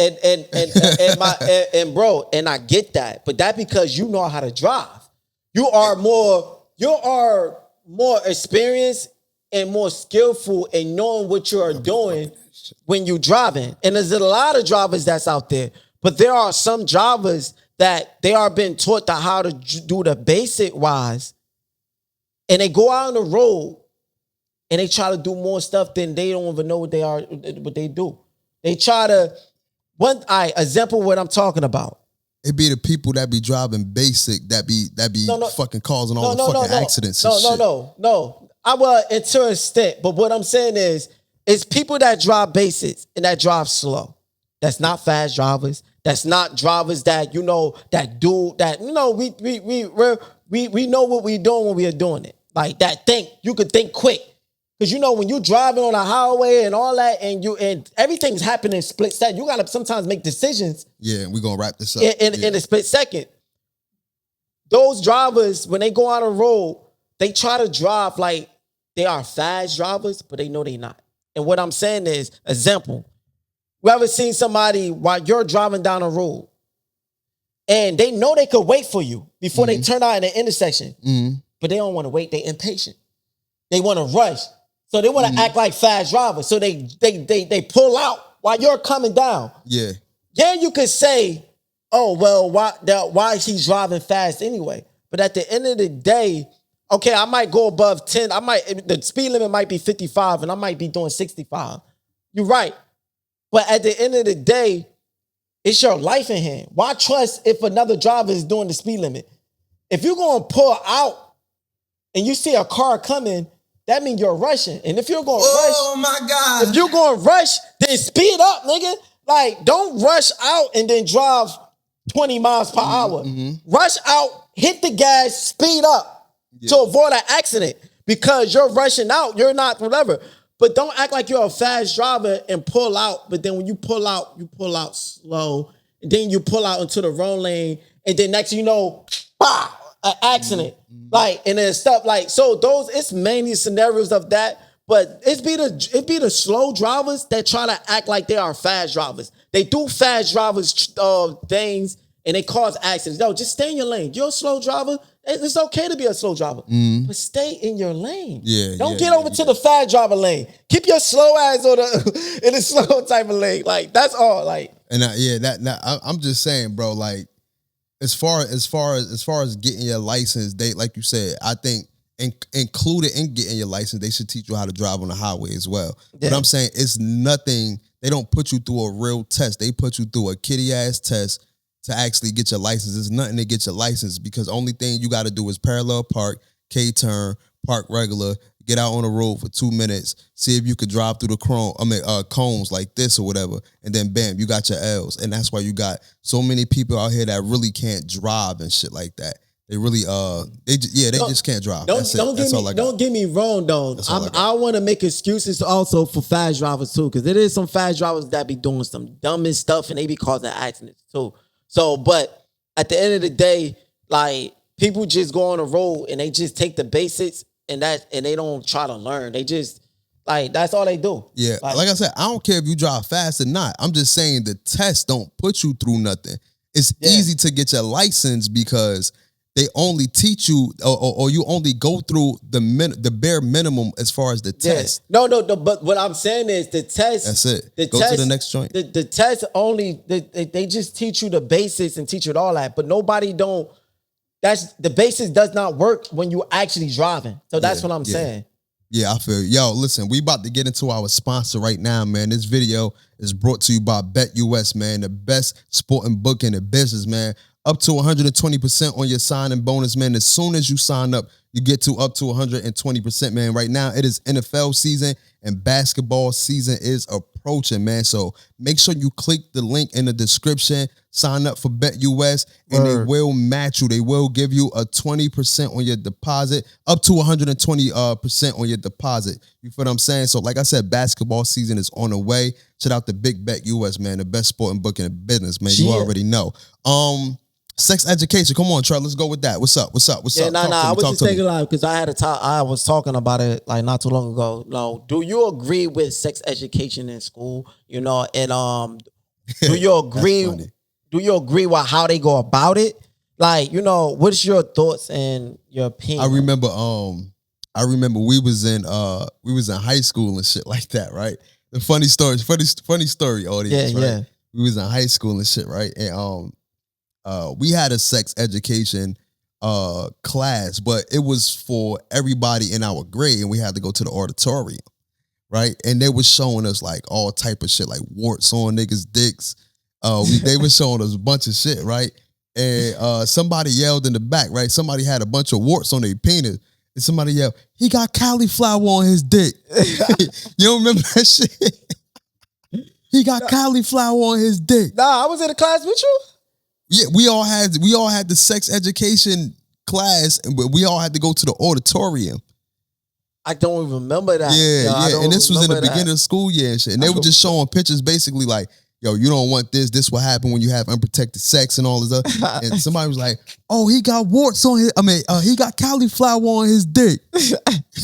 [SPEAKER 2] And I get that, but that because you know how to drive. You are more experienced and more skillful in knowing what you are doing when you're driving. And there's a lot of drivers that's out there, but there are some drivers that they are being taught how to do the basic wise, and they go out on the road and they try to do more stuff than they don't even know what they do. They try to, example what I'm talking about.
[SPEAKER 1] It be the people that be driving basic that be fucking causing all the fucking accidents and shit.
[SPEAKER 2] No. I will to an extent, but what I'm saying is, it's people that drive basics and that drive slow. That's not fast drivers. That's not drivers that we know what we're doing when we are doing it. Like that you could think quick. Because when you're driving on a highway and all that, and everything's happening in split second, you gotta sometimes make decisions.
[SPEAKER 1] Yeah, we're gonna wrap this up.
[SPEAKER 2] In a split second. Those drivers, when they go on the road, they try to drive like they are fast drivers, but they know they're not. And what I'm saying is, example, You ever seen somebody while you're driving down a road and they know they could wait for you before they turn out in the intersection, but they don't want to wait. They impatient. They want to rush. So they want to act like fast drivers. So they pull out while you're coming down.
[SPEAKER 1] Yeah.
[SPEAKER 2] Yeah, you could say, oh, well, why is he driving fast anyway? But at the end of the day, okay, I might go above 10. The speed limit might be 55 and I might be doing 65. You're right. But at the end of the day, it's your life in hand. Why trust if another driver is doing the speed limit? If you're going to pull out and you see a car coming, that means you're rushing. And if you're going to
[SPEAKER 3] Oh my God.
[SPEAKER 2] if you're going to rush, then speed up, nigga. Like, don't rush out and then drive 20 miles per hour. Rush out, hit the gas, speed up to avoid an accident because you're rushing out. You're not whatever. But don't act like you're a fast driver and pull out. But then when you pull out slow. And then you pull out into the wrong lane. And then next thing you know, bah, an accident. Like, and then stuff like, so it's many scenarios of that. But it be the slow drivers that try to act like they are fast drivers. They do fast drivers things and they cause accidents. No, just stay in your lane. You're a slow driver. It's okay to be a slow driver, but stay in your lane. Don't get over to the fast driver lane. Keep your slow ass on in the slow type of lane. Like, that's all. Like,
[SPEAKER 1] and I'm just saying, bro. Like, as far as getting your license, like you said, I think included in getting your license, they should teach you how to drive on the highway as well.
[SPEAKER 2] Yeah.
[SPEAKER 1] But I'm saying it's nothing. They don't put you through a real test. They put you through a kiddie ass test to actually get your license. There's nothing to get your license because only thing you got to do is parallel park, K-turn, park regular, get out on the road for 2 minutes, see if you could drive through the cones like this or whatever, and then bam, you got your L's. And that's why you got so many people out here that really can't drive and shit like that. They really they just can't drive.
[SPEAKER 2] Don't get me wrong though. I want to make excuses also for fast drivers too, because there is some fast drivers that be doing some dumbest stuff and they be causing accidents too. So, but at the end of the day, like, people just go on the road and they just take the basics and they don't try to learn. They just, like, that's all they do.
[SPEAKER 1] Yeah, like I said, I don't care if you drive fast or not. I'm just saying the test don't put you through nothing. It's easy to get your license because they only teach you, or you only go through the bare minimum as far as the test.
[SPEAKER 2] No. But what I'm saying is the test.
[SPEAKER 1] That's it. Go to the next joint.
[SPEAKER 2] The test only they just teach you the basics and teach you all that. But nobody don't. That's the basics does not work when you actually driving. So that's what I'm saying.
[SPEAKER 1] Yeah, I feel you. Yo, listen, we about to get into our sponsor right now, man. This video is brought to you by BetUS, man, the best sporting book in the business, man. Up to 120% on your sign-in bonus, man. As soon as you sign up, you get to up to 120%, man. Right now, it is NFL season and basketball season is approaching, man. So make sure you click the link in the description, sign up for BetUS, and they will match you. They will give you a 20% on your deposit, up to 120% on your deposit. You feel what I'm saying? So like I said, basketball season is on the way. Shout out to Big BetUS, man, the best sporting book in the business, man. You already know. Sex education. Come on, Trey. Let's go with that. What's up?
[SPEAKER 2] Yeah, I was just thinking like because I was talking about it like not too long ago. No, do you agree with sex education in school? You know, and do you agree? Do you agree with how they go about it? Like, you know, what's your thoughts and your opinion?
[SPEAKER 1] I remember we was in high school and shit like that, right? The funny story, audience, right? Yeah. We was in high school and shit, right? And we had a sex education class, but it was for everybody in our grade, and we had to go to the auditorium, right? And they was showing us like all type of shit, like warts on niggas' dicks. They were showing us a bunch of shit, right? And somebody yelled in the back, right? Somebody had a bunch of warts on their penis, and somebody yelled, "He got cauliflower on his dick." You don't remember that shit? He got cauliflower on his dick.
[SPEAKER 2] Nah, I was in the class with you.
[SPEAKER 1] Yeah, we all had the sex education class, but we all had to go to the auditorium.
[SPEAKER 2] I don't even remember that.
[SPEAKER 1] Yeah. And this was in the beginning of school year and shit. And they were just showing pictures basically like, yo, you don't want this. This will happen when you have unprotected sex and all this other. And somebody was like, oh, he got warts on his, he got cauliflower on his dick.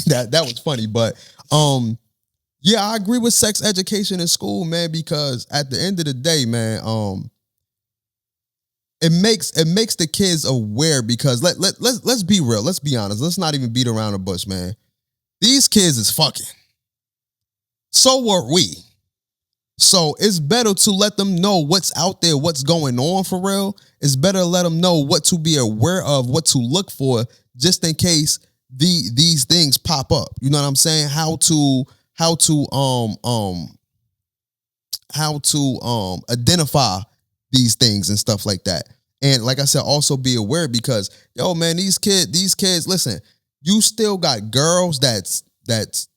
[SPEAKER 1] That was funny. But Yeah, I agree with sex education in school, man, because at the end of the day, man, it makes the kids aware because let's be real, let's be honest, let's not even beat around the bush, man. These kids is fucking. So are we. So it's better to let them know what's out there, what's going on for real. It's better to let them know what to be aware of, what to look for, just in case these things pop up. You know what I'm saying? How to identify these things and stuff like that. And like I said, also be aware because yo, man, these kids, listen, you still got girls that's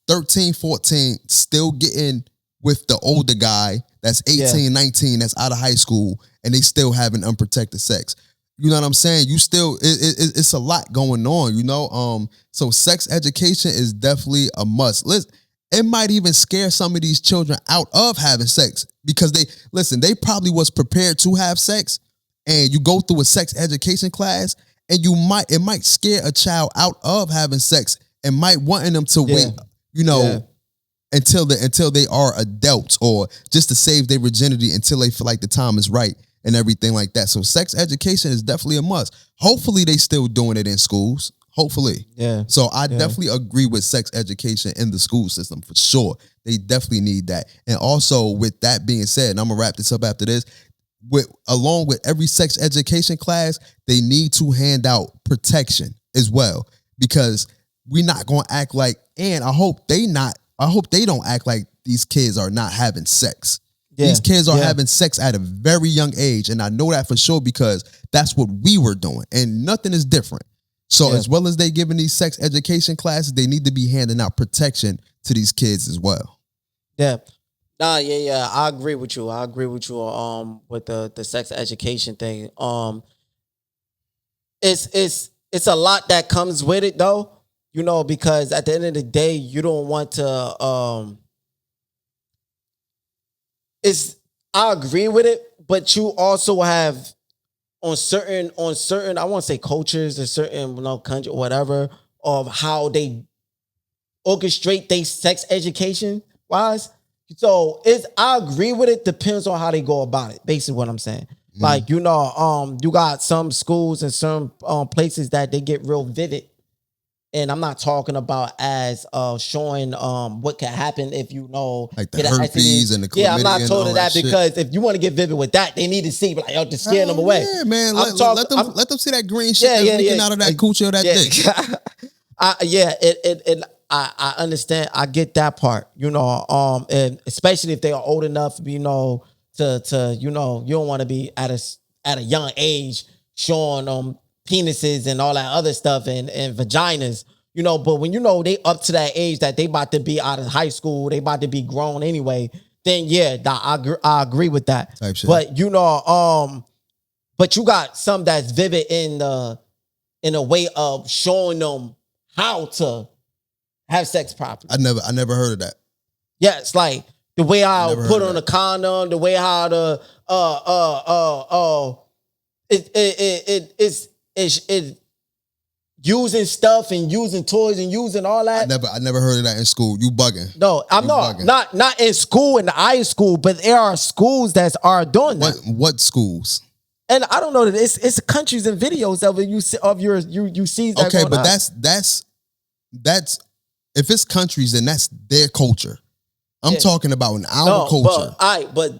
[SPEAKER 1] 13, 14 still getting with the older guy that's 18, 19, that's out of high school, and they still having unprotected sex. You know what I'm saying? You still, it's a lot going on, you know? So sex education is definitely a must. Listen, it might even scare some of these children out of having sex because they probably was prepared to have sex, and you go through a sex education class, and it might scare a child out of having sex and might wanting them to wait, you know, until they are adults or just to save their virginity until they feel like the time is right and everything like that. So sex education is definitely a must. Hopefully they still doing it in schools. Hopefully.
[SPEAKER 2] Yeah.
[SPEAKER 1] So I definitely agree with sex education in the school system for sure. They definitely need that. And also with that being said, and I'm gonna wrap this up after this, along with every sex education class, they need to hand out protection as well. Because we're not gonna act like, and I hope they don't act like these kids are not having sex. Yeah, these kids are having sex at a very young age. And I know that for sure because that's what we were doing. And nothing is different. So as well as they giving these sex education classes, they need to be handing out protection to these kids as well.
[SPEAKER 2] Yeah. Nah, yeah. I agree with you. With the sex education thing. It's a lot that comes with it though. You know, because at the end of the day, you don't want to I agree with it, but you also have on certain I won't say cultures or certain country or whatever of how they orchestrate their sex education wise. So I agree with it, depends on how they go about it, basically what I'm saying. Like, you know, you got some schools and some places that they get real vivid. And I'm not talking about as showing what can happen if you know
[SPEAKER 1] like the herpes and the chlamydia.
[SPEAKER 2] Yeah, I'm not told that because if you want to get vivid with that, they need to see like yo, to scare them away.
[SPEAKER 1] Yeah, man. Let them see that green shit that's leaking out of that coochie or that
[SPEAKER 2] dick. I understand. I get that part. You know, and especially if they are old enough, you know, to you know, you don't want to be at a young age showing them penises and all that other stuff and vaginas, you know, but when you know they up to that age that they about to be out of high school, they about to be grown anyway, then I agree with that.
[SPEAKER 1] Type shit.
[SPEAKER 2] But you know, but you got some that's vivid in a way of showing them how to have sex properly.
[SPEAKER 1] I never heard of that.
[SPEAKER 2] Yeah, it's like the way I put on a condom, the way how to it's using stuff and using toys and using all that.
[SPEAKER 1] I never heard of that in school. You bugging.
[SPEAKER 2] No, I'm not in school, in the high school, but there are schools that are doing that.
[SPEAKER 1] What schools?
[SPEAKER 2] And I don't know that it's countries and videos of it you see that.
[SPEAKER 1] Okay, but that's if it's countries, then that's their culture. I'm talking about in our culture.
[SPEAKER 2] But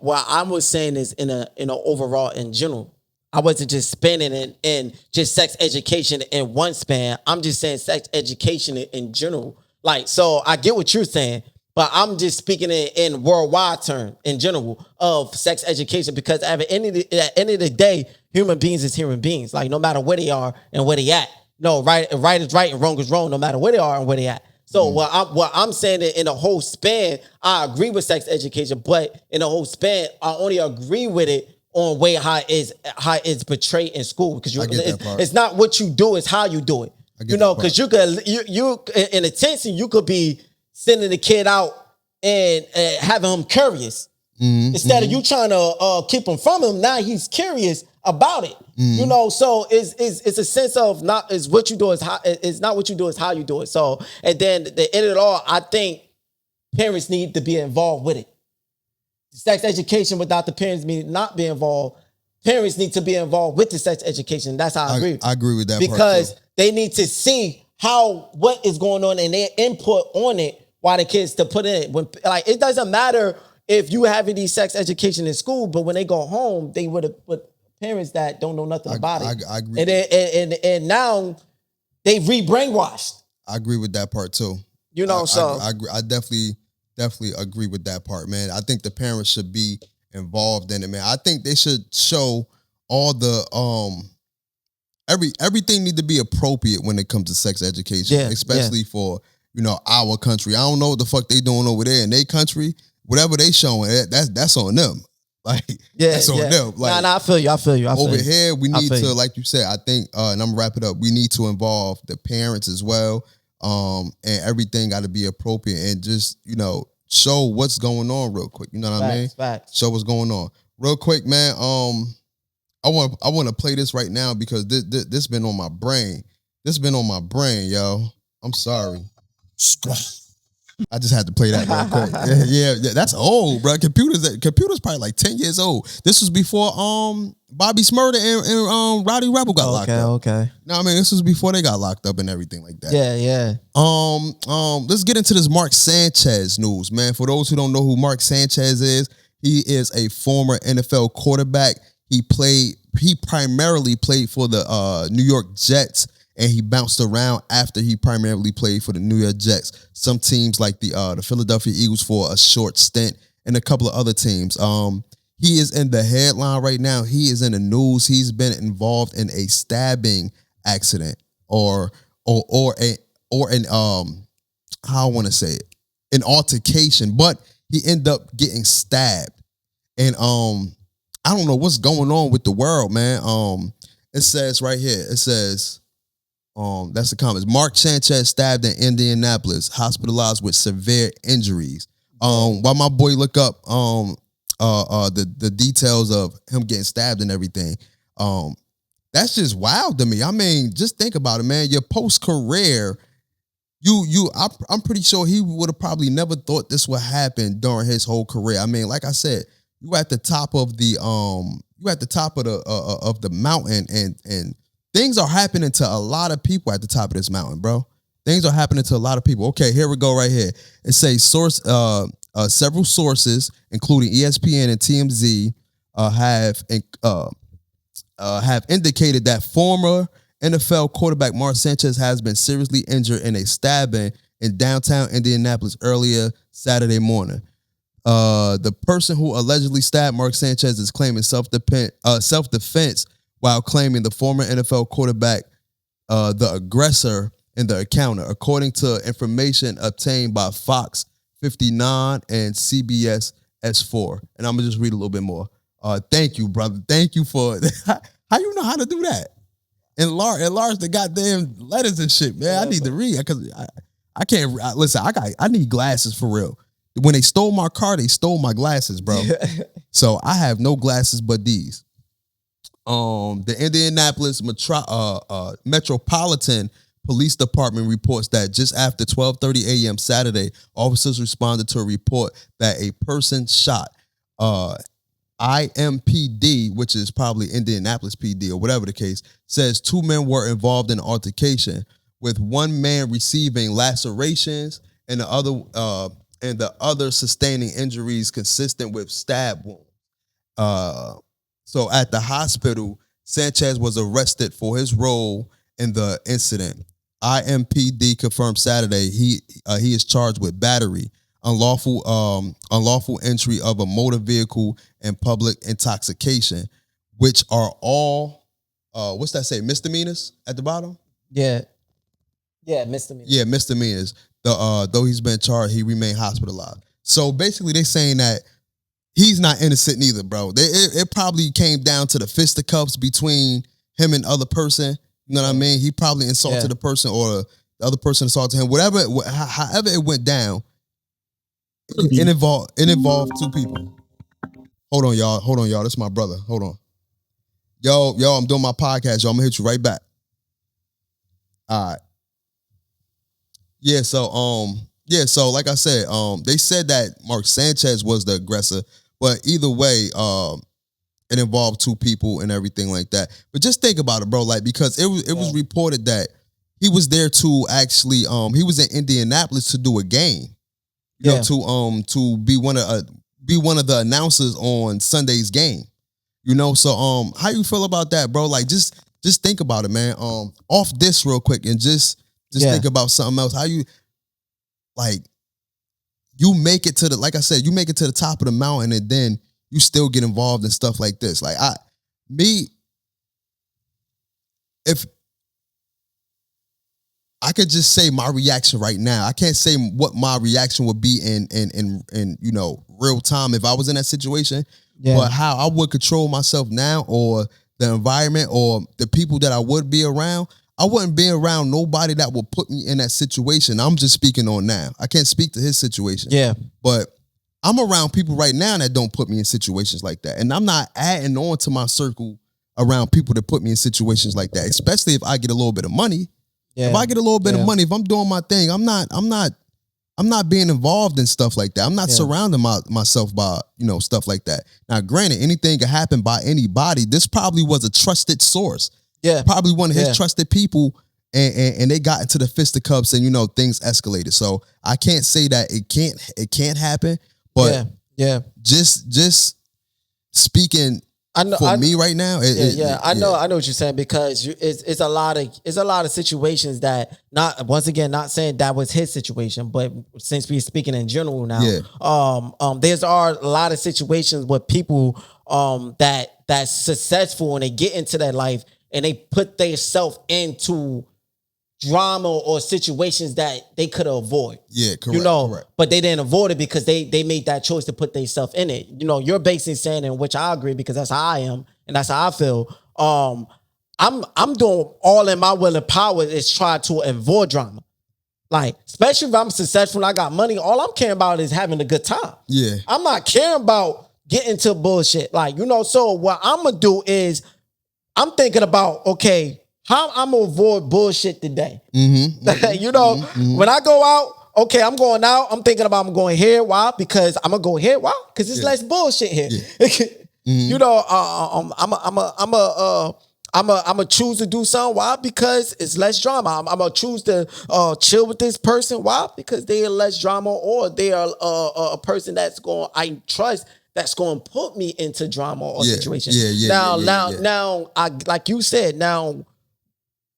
[SPEAKER 2] what I was saying is in a overall in general. I wasn't just spending it in just sex education in one span. I'm just saying sex education in general. Like, so I get what you're saying, but I'm just speaking in worldwide term in general of sex education because at the end of the day, human beings is human beings. Like, no matter where they are and where they at. No, right is right and wrong is wrong, no matter where they are and where they at. So what I'm saying that in a whole span, I agree with sex education, but in a whole span, I only agree with it on way how it's portrayed in school because it's not what you do, it's how you do it. You know, because you in a tense you could be sending the kid out and having him curious instead of you trying to keep him from him. Now he's curious about it. You know, so it's a sense of it's what you do is how it's not what you do, it's how you do it. So and then the end of it all, I think parents need to be involved with it. Sex education without the parents not be involved. Parents need to be involved with the sex education. That's how I agree.
[SPEAKER 1] I agree with that
[SPEAKER 2] because
[SPEAKER 1] part too.
[SPEAKER 2] they need to see what is going on and their input on it while the kids to put in. When like it doesn't matter if you having these sex education in school, but when they go home, they would have put parents that don't know nothing about it.
[SPEAKER 1] I agree.
[SPEAKER 2] And now they re-brainwashed.
[SPEAKER 1] I agree with that part too.
[SPEAKER 2] You know,
[SPEAKER 1] I agree. I definitely agree with that part, man. I think the parents should be involved in it, man. I think they should show all the everything need to be appropriate when it comes to sex education, especially for our country. I don't know what the fuck they doing over there in their country. Whatever they showing, that's on them. Like that's on them. Like,
[SPEAKER 2] I feel you.
[SPEAKER 1] Over here, we need to, like you said, I think, and I'm gonna wrap it up. We need to involve the parents as well. And everything got to be appropriate and just, show what's going on real quick. You know what I mean?
[SPEAKER 2] Facts.
[SPEAKER 1] Show what's going on. Real quick, man. I want to play this right now because this been on my brain. This been on my brain, yo. I'm sorry. I just had to play that real quick. Yeah, that's old, bro. Computers probably like 10 years old. This was before Bobby Smurda and Roddy Rebel got locked up.
[SPEAKER 2] Okay.
[SPEAKER 1] No, I mean, this was before they got locked up and everything like that.
[SPEAKER 2] Yeah.
[SPEAKER 1] Let's get into this Mark Sanchez news, man. For those who don't know who Mark Sanchez is, he is a former NFL quarterback. He primarily played for the New York Jets, and he bounced around after he primarily played for the New York Jets. Some teams like the Philadelphia Eagles for a short stint, and a couple of other teams. He is in the headline right now. He is in the news. He's been involved in a stabbing accident or an how I want to say it, an altercation, but he ended up getting stabbed. And I don't know what's going on with the world, man. It says right here, that's the comments. Mark Sanchez stabbed in Indianapolis, hospitalized with severe injuries. While my boy look up the details of him getting stabbed and everything, that's just wild to me. I mean, just think about it, man. Your post-career, I'm pretty sure he would have probably never thought this would happen during his whole career. I mean, like I said, you at the top of the mountain, and things are happening to a lot of people at the top of this mountain, bro. Things are happening to a lot of people. Okay, here we go right here. It says several sources, including ESPN and TMZ, have indicated that former NFL quarterback Mark Sanchez has been seriously injured in a stabbing in downtown Indianapolis earlier Saturday morning. The person who allegedly stabbed Mark Sanchez is claiming self-defense while claiming the former NFL quarterback, the aggressor and the encounter, according to information obtained by Fox 59 and CBS S4. And I'm going to just read a little bit more. Thank you, brother. Thank you for... How you know how to do that? And enlarge the goddamn letters and shit, man. I need to read because I can't... Listen, I need glasses for real. When they stole my car, they stole my glasses, bro. So I have no glasses but these. The Indianapolis Metropolitan Police Department reports that just after 12:30 a.m. Saturday, officers responded to a report that a person shot. IMPD, which is probably Indianapolis PD or whatever the case, says two men were involved in an altercation, with one man receiving lacerations and the other sustaining injuries consistent with stab wounds. So at the hospital, Sanchez was arrested for his role in the incident. IMPD confirmed Saturday he is charged with battery, unlawful entry of a motor vehicle, and public intoxication, which are all what's that say? Misdemeanors at the bottom?
[SPEAKER 2] Yeah, misdemeanors.
[SPEAKER 1] Yeah, misdemeanors. Though he's been charged, he remained hospitalized. So basically, they're saying that he's not innocent neither, bro. It probably came down to the fisticuffs between him and other person. You know what I mean? He probably insulted the person, or the other person assaulted him. However it went down, it involved two people. Hold on, y'all. This is my brother. Hold on. Yo, I'm doing my podcast, y'all. I'm gonna hit you right back. All right. Yeah, so Yeah, so like I said, they said that Mark Sanchez was the aggressor, but either way, it involved two people and everything like that. But just think about it, bro. Like, because it was reported that he was there to actually he was in Indianapolis to do a game. You know, to be one of the announcers on Sunday's game. You know, so how you feel about that, bro? Like, just think about it, man. Off this real quick and just think about something else. How you like you make it to the, like I said, you make it to the top of the mountain and then you still get involved in stuff like this. Like if I could just say my reaction right now. I can't say what my reaction would be in you know, real time if I was in that situation. Yeah. But how I would control myself now, or the environment, or the people that I would be around. I wouldn't be around nobody that would put me in that situation. I'm just speaking on now. I can't speak to his situation. Yeah. But I'm around people right now that don't put me in situations like that. And I'm not adding on to my circle around people that put me in situations like that, especially if I get a little bit of money. Yeah. If I get a little bit of money, if I'm doing my thing, I'm not being involved in stuff like that. I'm not surrounding myself by, you know, stuff like that. Now, granted, anything can happen by anybody. This probably was a trusted source. Yeah. Probably one of his trusted people, and they got into the fisticuffs and, you know, things escalated. So I can't say that it can't happen, but just speaking for me right now,
[SPEAKER 2] I know what you're saying, because it's a lot of situations that, not saying that was his situation, but since we're speaking in general now, there's a lot of situations with people that's successful and they get into their life and they put themselves into drama or situations that they could avoid. Yeah, correct. You know, correct. But they didn't avoid it because they made that choice to put themselves in it. You know, you're basically saying, in which I agree, because that's how I am and that's how I feel. I'm doing all in my will and power is try to avoid drama. Like, especially if I'm successful and I got money, all I'm caring about is having a good time. Yeah. I'm not caring about getting into bullshit. Like, you know, so what I'm gonna do is I'm thinking about, okay, how I'm gonna avoid bullshit today. Mm-hmm. You know, when I go out, okay, I'm going out. I'm thinking about I'm going here. Why? Because I'm gonna go here. Why? Because there's less bullshit here. Yeah. You know, I'm a choose to do something. Why? Because it's less drama. I'm gonna choose to chill with this person. Why? Because they are less drama, or they are a person I trust, that's going to put me into drama or situation. Now, I like you said. Now,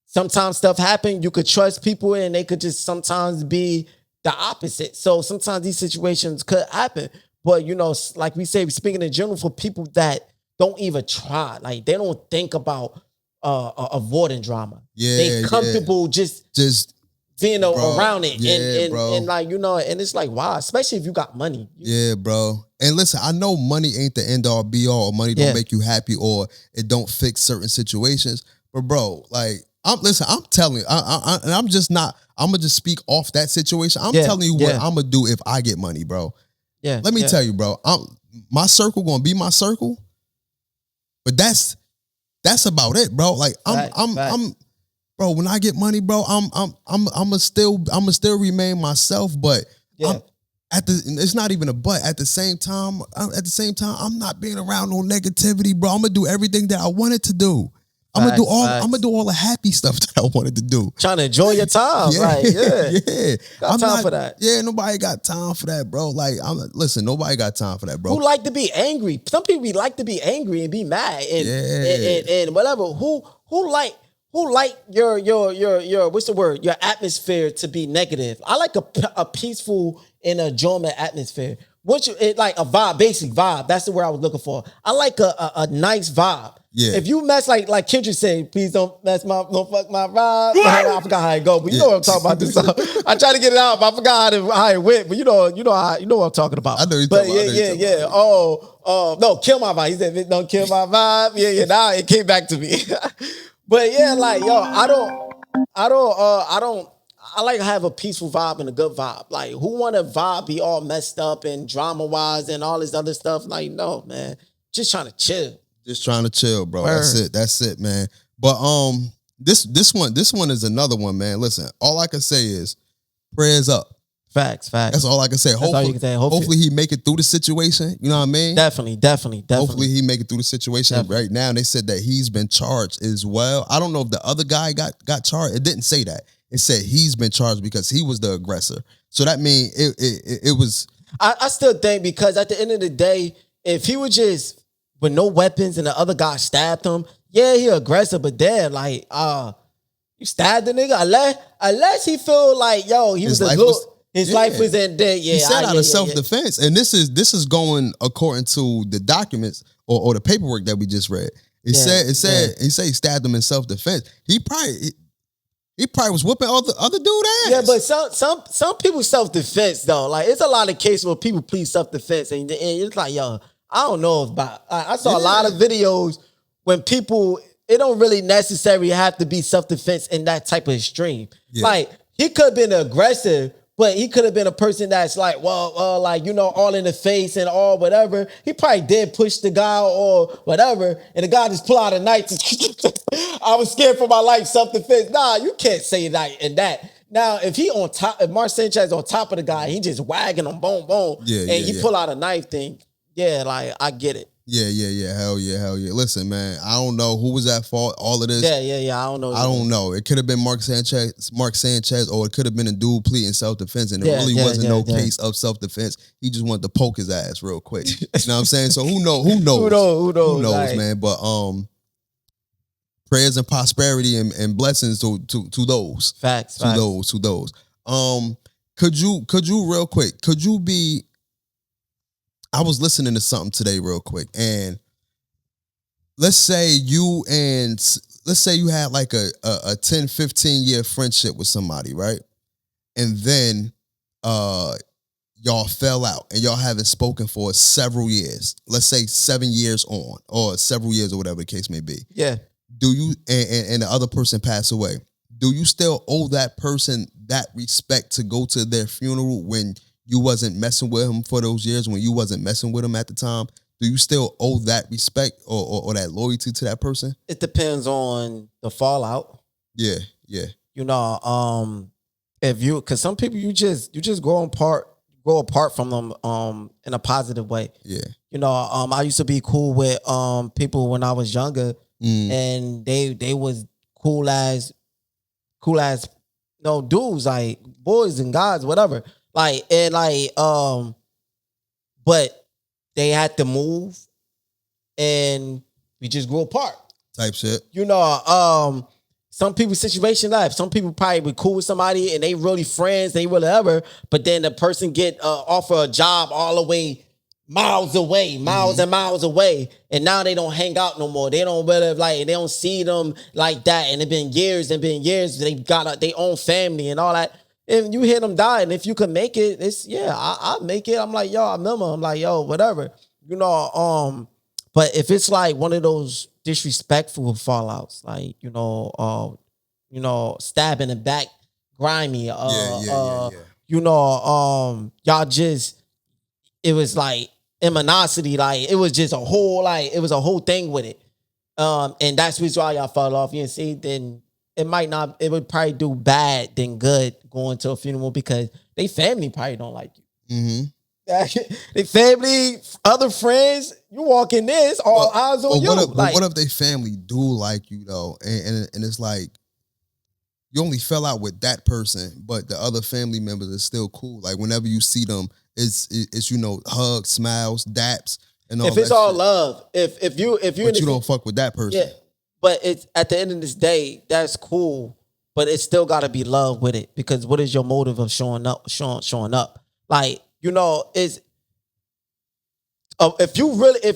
[SPEAKER 2] sometimes stuff happen. You could trust people, and they could just sometimes be the opposite. So sometimes these situations could happen. But, you know, like we say, speaking in general, for people that don't even try, like they don't think about avoiding drama. Yeah, they comfortable just being around it, and like, you know, and it's like, wow, especially if you got money.
[SPEAKER 1] Yeah, bro. And listen, I know money ain't the end all be all, or money don't make you happy, or it don't fix certain situations. But bro, like, I'm telling you, I'm gonna just speak off that situation. I'm telling you what I'm gonna do if I get money, bro. Yeah. Let me tell you, bro. My circle gonna be my circle, but that's about it, bro. Like I'm bro, when I get money, bro, I'm still remain myself, but it's not even a but. At the same time, I'm not being around no negativity, bro. I'm gonna do everything that I wanted to do. I'm gonna do all the happy stuff that I wanted to do.
[SPEAKER 2] Trying to enjoy your time, right? Yeah. Got time for that.
[SPEAKER 1] Yeah, nobody got time for that, bro. Like, listen, nobody got time for that, bro.
[SPEAKER 2] Who like to be angry? Some people like to be angry and be mad and whatever. Who like your what's the word? Your atmosphere to be negative. I like a peaceful and enjoyment atmosphere. Like a vibe, basic vibe. That's the word I was looking for. I like a nice vibe. Yeah. If you mess like Kendrick said, please don't fuck my vibe. I forgot how it go, but you know what I'm talking about. This song. I tried to get it out, but I forgot how it went. But you know what I'm talking about.
[SPEAKER 1] I know you're talking about.
[SPEAKER 2] No, kill my vibe. He said, don't kill my vibe. Yeah. Now it came back to me. But yeah, like, yo, I like to have a peaceful vibe and a good vibe. Like, who want a vibe be all messed up and drama wise and all this other stuff? Like, no, man. Just trying to chill.
[SPEAKER 1] Just trying to chill, bro. Word. That's it, man. But this one is another one, man. Listen, all I can say is prayers up
[SPEAKER 2] Facts.
[SPEAKER 1] That's all I can say.
[SPEAKER 2] All you can say.
[SPEAKER 1] Hopefully he make it through the situation. You know what I mean?
[SPEAKER 2] Definitely.
[SPEAKER 1] Hopefully he make it through the situation. Definitely. Right now, they said that he's been charged as well. I don't know if the other guy got charged. It didn't say that. It said he's been charged because he was the aggressor. So that means it was.
[SPEAKER 2] I still think, because at the end of the day, if he was just with no weapons and the other guy stabbed him, yeah, he aggressive, but damn, like, you stabbed the nigga unless he feel like, yo, he was a little. His life was in there. Yeah,
[SPEAKER 1] he said out of self-defense, and this is going according to the documents or the paperwork that we just read. He said he stabbed him in self-defense. He probably was whooping other dude ass.
[SPEAKER 2] Yeah, but some people self-defense though. Like, it's a lot of cases where people plead self-defense, and it's like, yo, I don't know about. I saw a lot of videos when people. It don't really necessarily have to be self-defense in that type of extreme. Yeah. Like, he could have been aggressive, but he could have been a person that's like, like, you know, all in the face and all whatever. He probably did push the guy or whatever, and the guy just pull out a knife. I was scared for my life, self-defense. Nah, you can't say that and that. Now, if Mark Sanchez on top of the guy, he just wagging him, boom, boom, and he pull out a knife thing. Yeah, like, I get it.
[SPEAKER 1] Yeah. Hell yeah. Listen, man, I don't know who was at fault. All of this.
[SPEAKER 2] Yeah. I don't know.
[SPEAKER 1] It could have been Mark Sanchez, or it could have been a dude pleading self-defense, and it really wasn't no case of self-defense. He just wanted to poke his ass real quick. You know what I'm saying? So who knows? Who knows, like, man? But prayers and prosperity and blessings to those.
[SPEAKER 2] Facts.
[SPEAKER 1] To those. Could you real quick? Could you be? I was listening to something today real quick, and let's say you had like a 10, 15 year friendship with somebody, right? And then y'all fell out and y'all haven't spoken for several years. Let's say 7 years on, or several years, or whatever the case may be.
[SPEAKER 2] Yeah.
[SPEAKER 1] Do you and the other person passed away? Do you still owe that person that respect to go to their funeral when you wasn't messing with him for those years, when you wasn't messing with him at the time? Do you still owe that respect or that loyalty to that person?
[SPEAKER 2] It depends on the fallout.
[SPEAKER 1] Yeah.
[SPEAKER 2] You know, because some people you just grow apart from them in a positive way.
[SPEAKER 1] Yeah.
[SPEAKER 2] You know, I used to be cool with people when I was younger, and they was cool as dudes, like boys and guys, whatever. Like, and like, but they had to move, and we just grew apart.
[SPEAKER 1] Type shit.
[SPEAKER 2] You know, some people's situation life. Some people probably be cool with somebody and they really friends, they really ever, but then the person get offer a job all the way miles away, and miles away, and now they don't hang out no more. They don't really they don't see them like that, and it's been years. They got their own family and all that. If you hear them die, and if you can make it, I make it. I'm like, yo, I remember. I'm like, yo, whatever. You know, but if it's like one of those disrespectful fallouts, like, you know, stab in the back, grimy, you know, y'all just, it was like animosity, like it was just a whole thing with it. And that's why y'all fell off. You see, then it would probably do bad than good going to a funeral, because they family probably don't like you. Mm-hmm. They family, other friends, you walk in this, all eyes on you.
[SPEAKER 1] What if they family do like you though, and it's like you only fell out with that person, but the other family members are still cool. Like whenever you see them, it's you know, hugs, smiles, daps, and all.
[SPEAKER 2] If it's all love, if you
[SPEAKER 1] don't fuck with that person.
[SPEAKER 2] Yeah. But it's at the end of this day, that's cool, but it's still got to be love with it, because what is your motive of showing up? Like, you know, if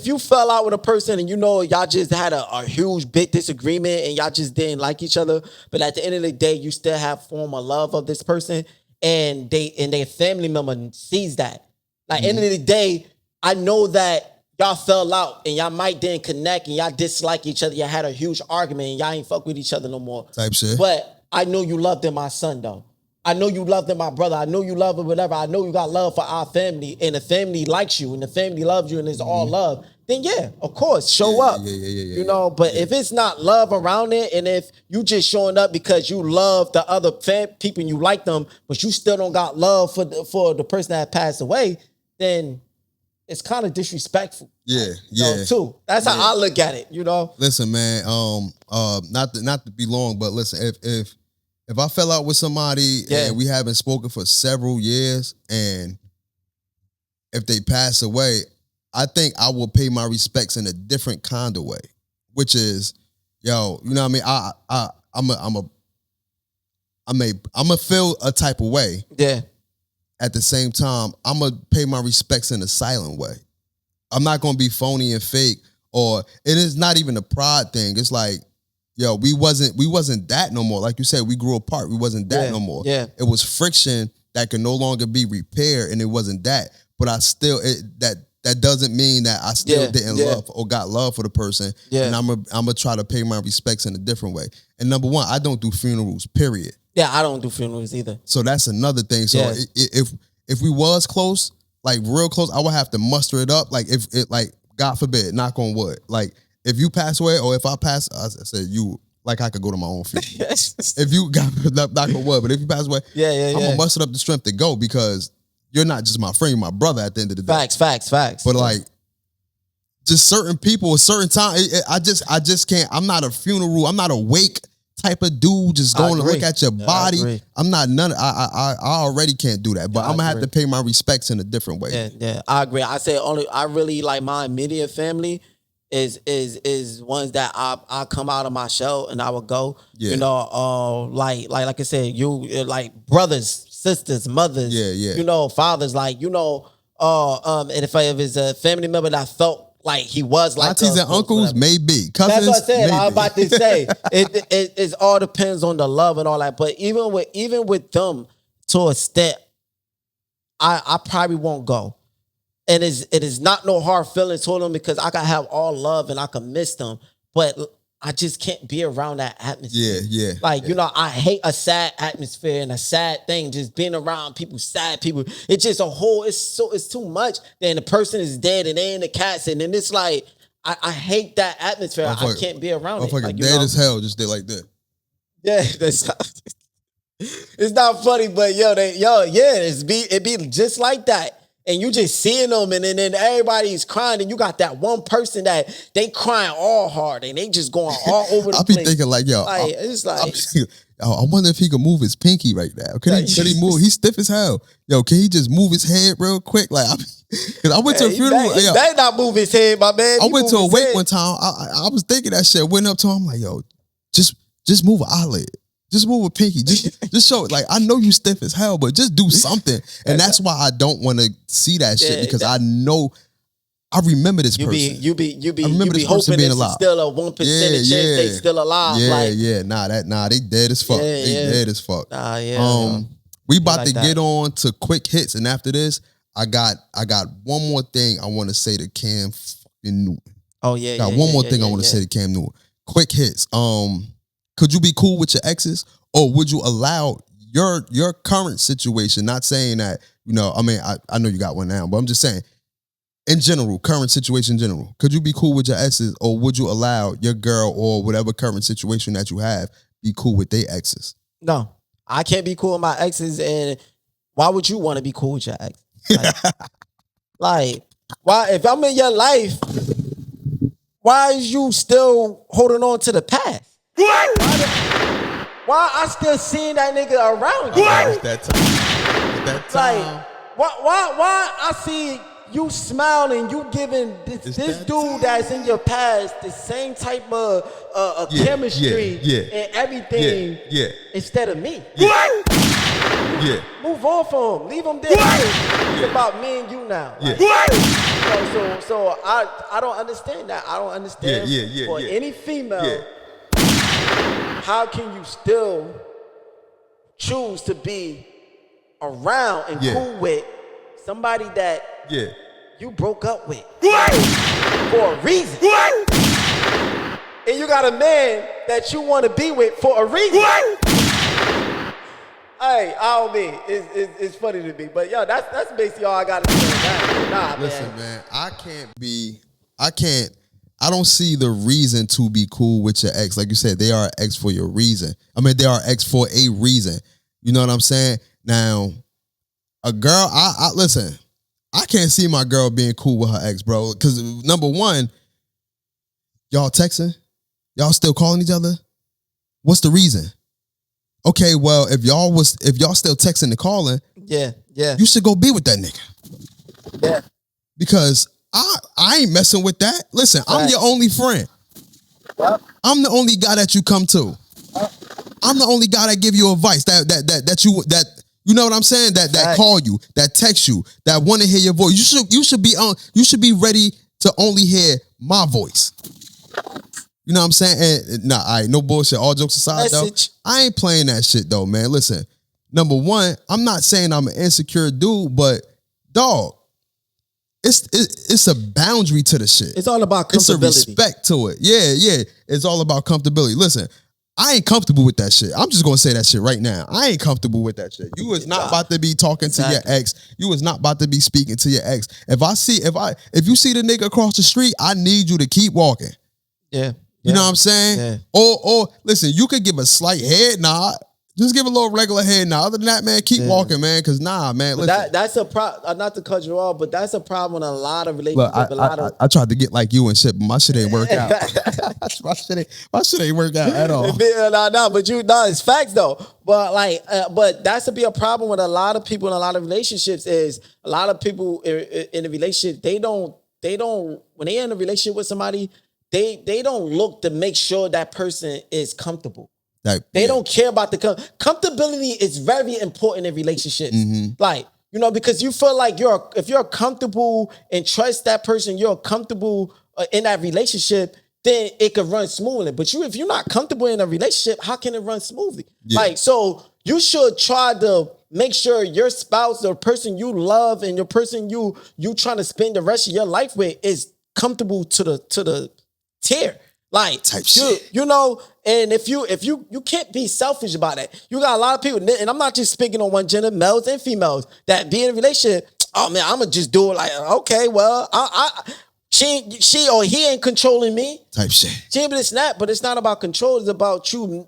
[SPEAKER 2] you fell out with a person and you know y'all just had a huge big disagreement and y'all just didn't like each other, but at the end of the day you still have form of love of this person, and their family member sees that. Like, end of the day, I know that y'all fell out and y'all might didn't connect and y'all dislike each other. Y'all had a huge argument and y'all ain't fuck with each other no more.
[SPEAKER 1] Type shit.
[SPEAKER 2] But I know you loved him, my son, though. I know you loved him, my brother. I know you love him, whatever. I know you got love for our family, and the family likes you, and the family loves you, and it's all love. then yeah, of course, show up. You know, but if it's not love around it, and if you just showing up because you love the other people and you like them, but you still don't got love for the person that passed away, then it's kind of disrespectful.
[SPEAKER 1] Yeah,
[SPEAKER 2] too. That's how I look at it. You know.
[SPEAKER 1] Listen, man. Not to be long, but listen, if I fell out with somebody and we haven't spoken for several years, and if they pass away, I think I will pay my respects in a different kind of way, which is, yo, you know what I mean? I'm a feel a type of way.
[SPEAKER 2] Yeah.
[SPEAKER 1] At the same time, I'm gonna pay my respects in a silent way. I'm not gonna be phony and fake, or it is not even a pride thing. It's like, yo, we wasn't that no more. Like you said, we grew apart. We wasn't that no more.
[SPEAKER 2] Yeah.
[SPEAKER 1] It was friction that could no longer be repaired, and it wasn't that. But I still that doesn't mean that I still didn't love or got love for the person.
[SPEAKER 2] Yeah.
[SPEAKER 1] And I'm gonna try to pay my respects in a different way. And number one, I don't do funerals, period.
[SPEAKER 2] Yeah, I don't do funerals either.
[SPEAKER 1] So that's another thing. So if we was close, like real close, I would have to muster it up. Like if it, like, God forbid, knock on wood. Like if you pass away, or if I pass, I said you, like I could go to my own funeral. If you got knock on wood, but if you pass away, I'm gonna muster up the strength to go, because you're not just my friend, you're my brother at the end of the day.
[SPEAKER 2] Facts.
[SPEAKER 1] But like, just certain people, a certain time, I just can't. I'm not a funeral. I'm not a wake type of dude. Just going to look at your body. I'm not none. I already can't do that. But I'm gonna have to pay my respects in a different way.
[SPEAKER 2] Yeah, I agree. I say I really like my immediate family is ones that I come out of my shell and I would go.
[SPEAKER 1] Yeah.
[SPEAKER 2] You know, like I said, you like brothers, sisters, mothers.
[SPEAKER 1] Yeah.
[SPEAKER 2] You know, fathers. Like, you know, and if it's a family member that I felt like he was like
[SPEAKER 1] aunties and uncles, maybe cousins.
[SPEAKER 2] That's what I said.
[SPEAKER 1] Maybe.
[SPEAKER 2] I was about to say it all depends on the love and all that. But even with them, to a extent, I probably won't go. And it is not no hard feelings toward them, because I can have all love and I can miss them, but I just can't be around that atmosphere.
[SPEAKER 1] Yeah.
[SPEAKER 2] Like, you know, I hate a sad atmosphere and a sad thing. Just being around people, sad people. It's just it's too much. Then the person is dead and they in the casket, and it's like I hate that atmosphere. I can't be around it.
[SPEAKER 1] Like dead as hell, just did like that.
[SPEAKER 2] Yeah, that's not, it's not funny, but it be just like that. And you just seeing them, and then everybody's crying, and you got that one person that they crying all hard, and they just going all over the place.
[SPEAKER 1] I be thinking like, yo,
[SPEAKER 2] it's like,
[SPEAKER 1] I wonder if he could move his pinky right now. Could he move? He's stiff as hell. Yo, can he just move his head real quick? Like, because I went to a funeral.
[SPEAKER 2] He better not move his head, my man.
[SPEAKER 1] I went to a wake one time. I was thinking that shit. Went up to him like, yo, just move an eyelid. Just move a pinky. Just show it. Like, I know you stiff as hell, but just do something. And that's why I don't want to see that shit, because I know, I remember this person.
[SPEAKER 2] You be hoping it's still a 1% chance they still alive.
[SPEAKER 1] Nah, they dead as fuck. Dead as fuck. We about to get on to quick hits, and after this, I got one more thing I want to say to Cam fucking Newton.
[SPEAKER 2] Oh yeah.
[SPEAKER 1] Got one more thing I want to say to Cam Newton. Quick hits. Could you be cool with your exes, or would you allow your current situation? Not saying that, you know, I mean, I know you got one now, but I'm just saying, in general, current situation in general, could you be cool with your exes, or would you allow your girl or whatever current situation that you have be cool with their exes?
[SPEAKER 2] No, I can't be cool with my exes. And why would you want to be cool with your ex? Like, why? If I'm in your life, why is you still holding on to the past? Why I still seeing that nigga around you?
[SPEAKER 1] It's that time.
[SPEAKER 2] Like, why I see you smiling, you giving this dude that's in your past the same type of chemistry and everything instead of me. Move on from him. Leave him there. It's about me and you now. Like, so I don't understand that. I don't understand for any female. How can you still choose to be around and cool with somebody that you broke up with for a reason? And you got a man that you want to be with for a reason. Hey, I don't mean it's funny to me, but yo, that's basically all I got to say.
[SPEAKER 1] Listen, man, I can't be I don't see the reason to be cool with your ex. Like you said, they are ex for your reason. I mean, they are ex for a reason. You know what I'm saying? Now, a girl, I listen, I can't see my girl being cool with her ex, bro. Because number one, y'all texting? Y'all still calling each other? What's the reason? Okay, well, if y'all still texting and calling,
[SPEAKER 2] yeah,
[SPEAKER 1] you should go be with that nigga.
[SPEAKER 2] Yeah.
[SPEAKER 1] Because I ain't messing with that. Listen, I'm your only friend.
[SPEAKER 2] Yep.
[SPEAKER 1] I'm the only guy that you come to. I'm the only guy that give you advice. That you know what I'm saying? That call you, that text you, that want to hear your voice. You should be ready to only hear my voice. You know what I'm saying? And all right, no bullshit. All jokes aside,
[SPEAKER 2] Message.
[SPEAKER 1] though, I ain't playing that shit though, man. Listen, number one, I'm not saying I'm an insecure dude, but dog, it's a boundary to the shit.
[SPEAKER 2] It's all about comfortability.
[SPEAKER 1] It's a respect to it. Yeah. It's all about comfortability. Listen, I ain't comfortable with that shit. I'm just gonna say that shit right now. I ain't comfortable with that shit. You is not about to be talking to your ex. You is not about to be speaking to your ex. If you see the nigga across the street, I need you to keep walking.
[SPEAKER 2] Yeah.
[SPEAKER 1] You know what I'm saying?
[SPEAKER 2] Yeah.
[SPEAKER 1] Or listen, you could give a slight head nod. Just give a little regular head nod. Other than that, man, keep walking, man. Cause man, listen.
[SPEAKER 2] That's a problem. Not to cut you off, but that's a problem in a lot of relationships.
[SPEAKER 1] Look, I tried to get like you and shit, but my shit ain't work out. my shit ain't work out at all.
[SPEAKER 2] No, but it's facts though. But but that's to be a problem with a lot of people in a lot of relationships. Is a lot of people in a relationship, they don't when they're in a relationship with somebody, they don't look to make sure that person is comfortable. They don't care about the comfortability is very important in relationships.
[SPEAKER 1] Mm-hmm.
[SPEAKER 2] Like, because you feel like if you're comfortable and trust that person, you're comfortable in that relationship, then it could run smoothly. But if you're not comfortable in a relationship, how can it run smoothly? Yeah. Like, so you should try to make sure your spouse, the person you love, and your person you trying to spend the rest of your life with is comfortable to the tier. Like
[SPEAKER 1] type shit.
[SPEAKER 2] And if you can't be selfish about it. You got a lot of people, and I'm not just speaking on one gender, males and females, that be in a relationship. Oh man, I'm gonna just do it. Like, okay, well, she or he ain't controlling me.
[SPEAKER 1] Type shit.
[SPEAKER 2] It's not, but it's not about control. It's about you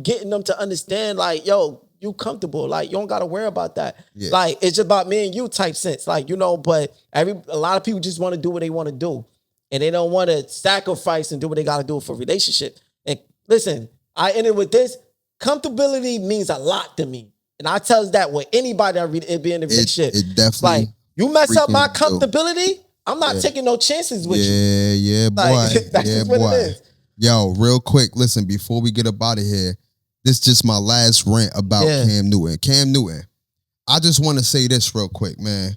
[SPEAKER 2] getting them to understand. Like, yo, you comfortable. Like, you don't gotta worry about that. Yeah. Like, it's just about me and you type sense. Like, but a lot of people just want to do what they want to do. And they don't want to sacrifice and do what they got to do for a relationship. And listen, I ended with this. Comfortability means a lot to me. And I tell you that with anybody that be in a relationship.
[SPEAKER 1] It definitely.
[SPEAKER 2] Like, you mess up my comfortability, I'm not taking no chances with you.
[SPEAKER 1] Yeah, boy.
[SPEAKER 2] Like, that's just what it is.
[SPEAKER 1] Yo, real quick, listen, before we get up out of here, this is just my last rant about Cam Newton. Cam Newton. I just want to say this real quick, man.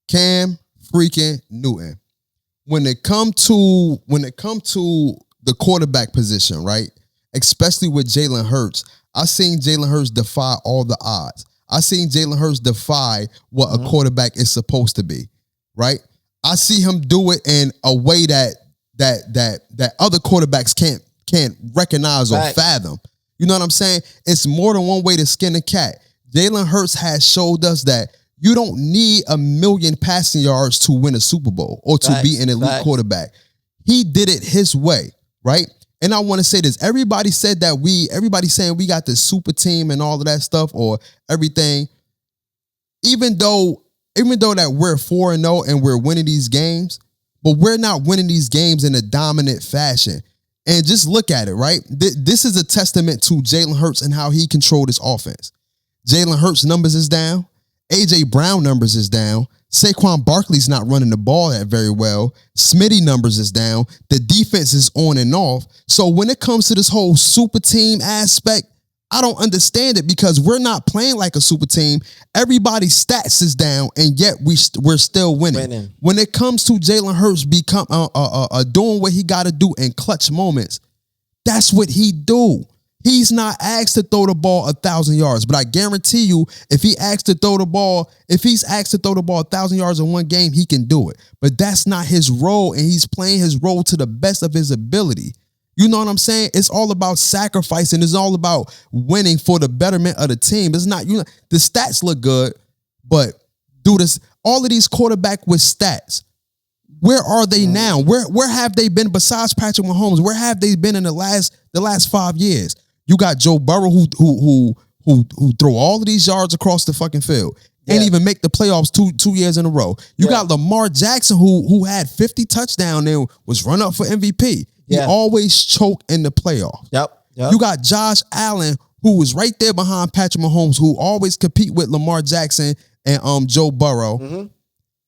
[SPEAKER 1] Cam freaking Newton. When it come to the quarterback position, right? Especially with Jalen Hurts, I seen Jalen Hurts defy all the odds. I seen Jalen Hurts defy what a quarterback is supposed to be, right? I see him do it in a way that other quarterbacks can't recognize or fathom. You know what I'm saying? It's more than one way to skin a cat. Jalen Hurts has showed us that you don't need 1 million passing yards to win a Super Bowl or to be an elite quarterback. He did it his way, right? And I want to say this. Everybody saying we got the super team and all of that stuff or everything. Even though that we're 4-0 and we're winning these games, but we're not winning these games in a dominant fashion. And just look at it, right? This is a testament to Jalen Hurts and how he controlled his offense. Jalen Hurts' numbers is down. A.J. Brown numbers is down. Saquon Barkley's not running the ball that very well. Smitty numbers is down. The defense is on and off. So when it comes to this whole super team aspect, I don't understand it because we're not playing like a super team. Everybody's stats is down, and yet we're still winning. When it comes to Jalen Hurts doing what he got to do in clutch moments, that's what he do. He's not asked to throw the ball 1,000 yards, but I guarantee you, if he's asked to throw the ball 1,000 yards in one game, he can do it. But that's not his role, and he's playing his role to the best of his ability. You know what I'm saying? It's all about sacrificing. It's all about winning for the betterment of the team. It's not, the stats look good, but all of these quarterbacks with stats, Where are they now? Where have they been besides Patrick Mahomes? Where have they been in the last 5 years? You got Joe Burrow who throw all of these yards across the fucking field. Ain't even make the playoffs two years in a row. You got Lamar Jackson who had 50 touchdowns and was run up for MVP. He always choke in the playoffs.
[SPEAKER 2] Yep.
[SPEAKER 1] You got Josh Allen, who was right there behind Patrick Mahomes, who always compete with Lamar Jackson and Joe Burrow,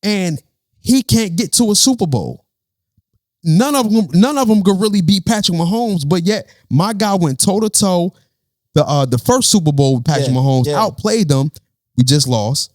[SPEAKER 1] and he can't get to a Super Bowl. None of them could really beat Patrick Mahomes, but yet my guy went toe to toe. The first Super Bowl with Patrick Mahomes outplayed them. We just lost.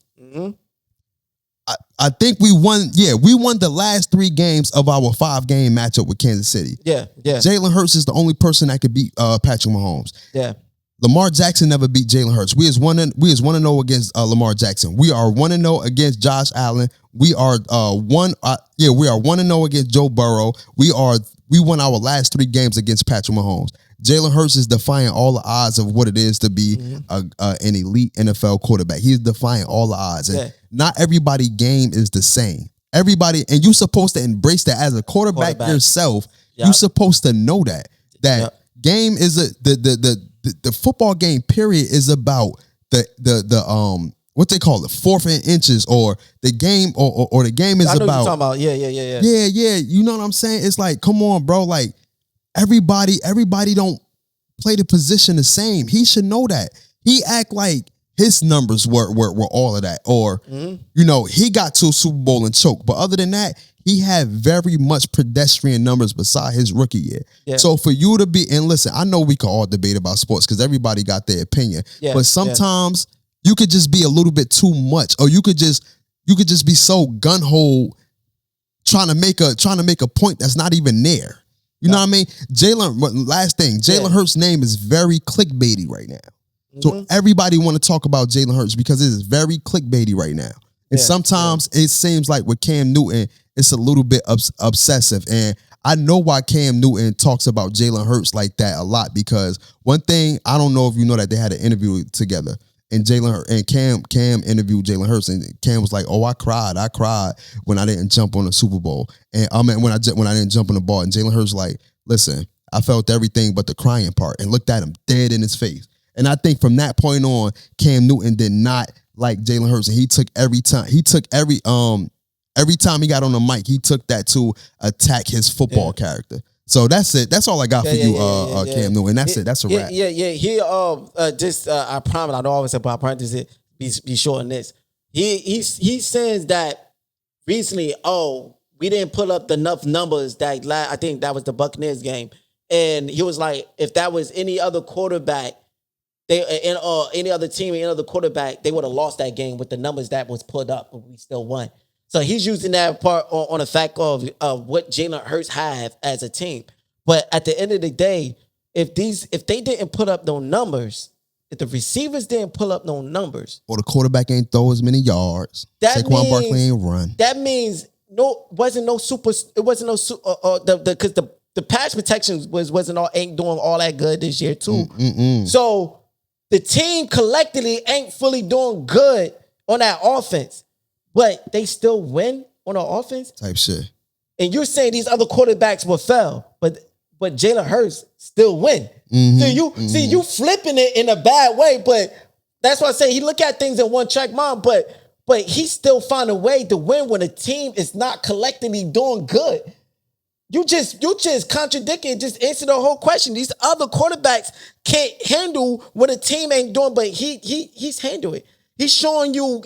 [SPEAKER 1] I think we won. Yeah, we won the last 3 games of our 5-game matchup with Kansas City.
[SPEAKER 2] Yeah.
[SPEAKER 1] Jalen Hurts is the only person that could beat Patrick Mahomes.
[SPEAKER 2] Yeah.
[SPEAKER 1] Lamar Jackson never beat Jalen Hurts. We is 1-0 against Lamar Jackson. We are 1-0 against Josh Allen. We are 1-0 against Joe Burrow. We won our last 3 games against Patrick Mahomes. Jalen Hurts is defying all the odds of what it is to be an elite NFL quarterback. He's defying all the odds. And not everybody's game is the same. Everybody, and you're supposed to embrace that as a quarterback. Yourself. You're supposed to know that game is the football game period is about the what they call it, 4th and inches, or the game or the game is
[SPEAKER 2] I know
[SPEAKER 1] about.
[SPEAKER 2] What you're talking about. Yeah.
[SPEAKER 1] You know what I'm saying? It's like, come on, bro. Like everybody don't play the position the same. He should know that. He act like his numbers were all of that, or he got to a Super Bowl and choked. But other than that, he had very much pedestrian numbers beside his rookie year. Yeah. So for you to be, and listen, I know we can all debate about sports because everybody got their opinion. Yeah. But sometimes you could just be a little bit too much, or you could just be so gun-ho trying to make a point that's not even there. You know what I mean? Jalen Hurts' name is very clickbaity right now. So everybody want to talk about Jalen Hurts because it is very clickbaity right now. And sometimes it seems like with Cam Newton, it's a little bit obsessive. And I know why Cam Newton talks about Jalen Hurts like that a lot, because one thing, I don't know if you know that they had an interview together, and Cam interviewed Jalen Hurts, and Cam was like, "Oh, I cried when I didn't jump on the Super Bowl, and when I didn't jump on the ball." And Jalen Hurts like, "Listen, I felt everything but the crying part," and looked at him dead in his face. And I think from that point on, Cam Newton did not like Jalen Hurts, and he took every time he got on the mic, he took that to attack his football character. So that's it. That's all I got for you, Cam Newton. That's it. That's a wrap.
[SPEAKER 2] Yeah. He I promise. I know I always say, but I promise it. Be short on this. He says that recently. We didn't put up enough numbers that I think that was the Buccaneers game, and he was like, if that was any other quarterback, any other team, any other quarterback, they would have lost that game with the numbers that was put up, but we still won. So he's using that part on the fact of what Jalen Hurts have as a team. But at the end of the day, if they didn't put up no numbers, if the receivers didn't pull up no numbers,
[SPEAKER 1] or the quarterback ain't throw as many yards, Saquon Barkley ain't run.
[SPEAKER 2] That means because the pass protection ain't doing all that good this year too. So the team collectively ain't fully doing good on that offense. But they still win on the offense?
[SPEAKER 1] Type shit.
[SPEAKER 2] And you're saying these other quarterbacks will fail, but Jalen Hurts still win. So you flipping it in a bad way, but that's why I say he look at things in one track mind, but he still find a way to win when a team is not collectively doing good. You just contradicting and just answer the whole question. These other quarterbacks can't handle what a team ain't doing, but he's handling it. He's showing you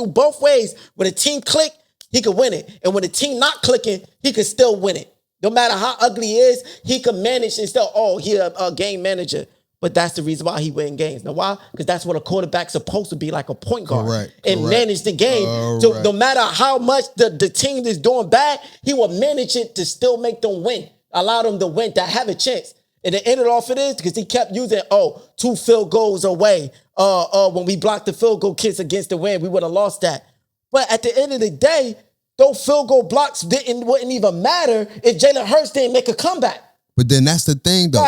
[SPEAKER 2] both ways. When a team click, he could win it. And when a team not clicking, he could still win it. No matter how ugly he is, he can manage and still, he's a game manager. But that's the reason why he win games. Now why? Because that's what a quarterback's supposed to be, like a point guard. Correct. Manage the game. So no matter how much the team is doing bad, he will manage it to still make them win. Allow them to win, to have a chance. And the end of it is because he kept using, 2 field goals away. When we blocked the field goal kicks against the win, we would have lost that. But at the end of the day, those field goal blocks wouldn't even matter if Jalen Hurts didn't make a comeback.
[SPEAKER 1] But then that's the thing, though.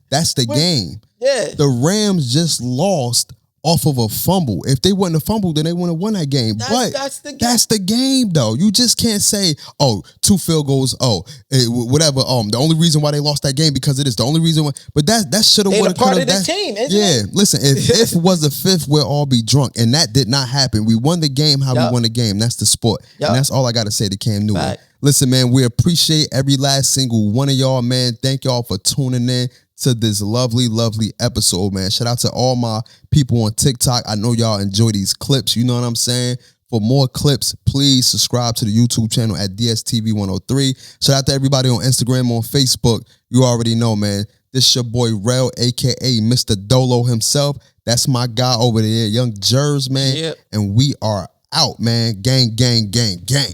[SPEAKER 1] That's the game.
[SPEAKER 2] Yeah.
[SPEAKER 1] The Rams just lost off of a fumble. If they wouldn't have fumbled, then they wouldn't have won that game.
[SPEAKER 2] That's the game.
[SPEAKER 1] That's the game, though. You just can't say, oh, 2 field goals, whatever. The only reason why they lost that game because it is the only reason why. But that should have
[SPEAKER 2] They're
[SPEAKER 1] would
[SPEAKER 2] a
[SPEAKER 1] have
[SPEAKER 2] part of the team, isn't it?
[SPEAKER 1] Listen, if it was the fifth, we'll all be drunk. And that did not happen. We won the game how we won the game. That's the sport. And that's all I got to say to Cam Newton.
[SPEAKER 2] Right.
[SPEAKER 1] Listen, man, we appreciate every last single one of y'all, man. Thank y'all for tuning in to this lovely, lovely episode, man. Shout out to all my people on TikTok. I know y'all enjoy these clips. You know what I'm saying? For more clips, please subscribe to the YouTube channel at DSTV103. Shout out to everybody on Instagram, on Facebook. You already know, man. This your boy, Rel, a.k.a. Mr. Dolo himself. That's my guy over there, Young Jers, man.
[SPEAKER 2] Yep.
[SPEAKER 1] And we are out, man. Gang, gang, gang, gang.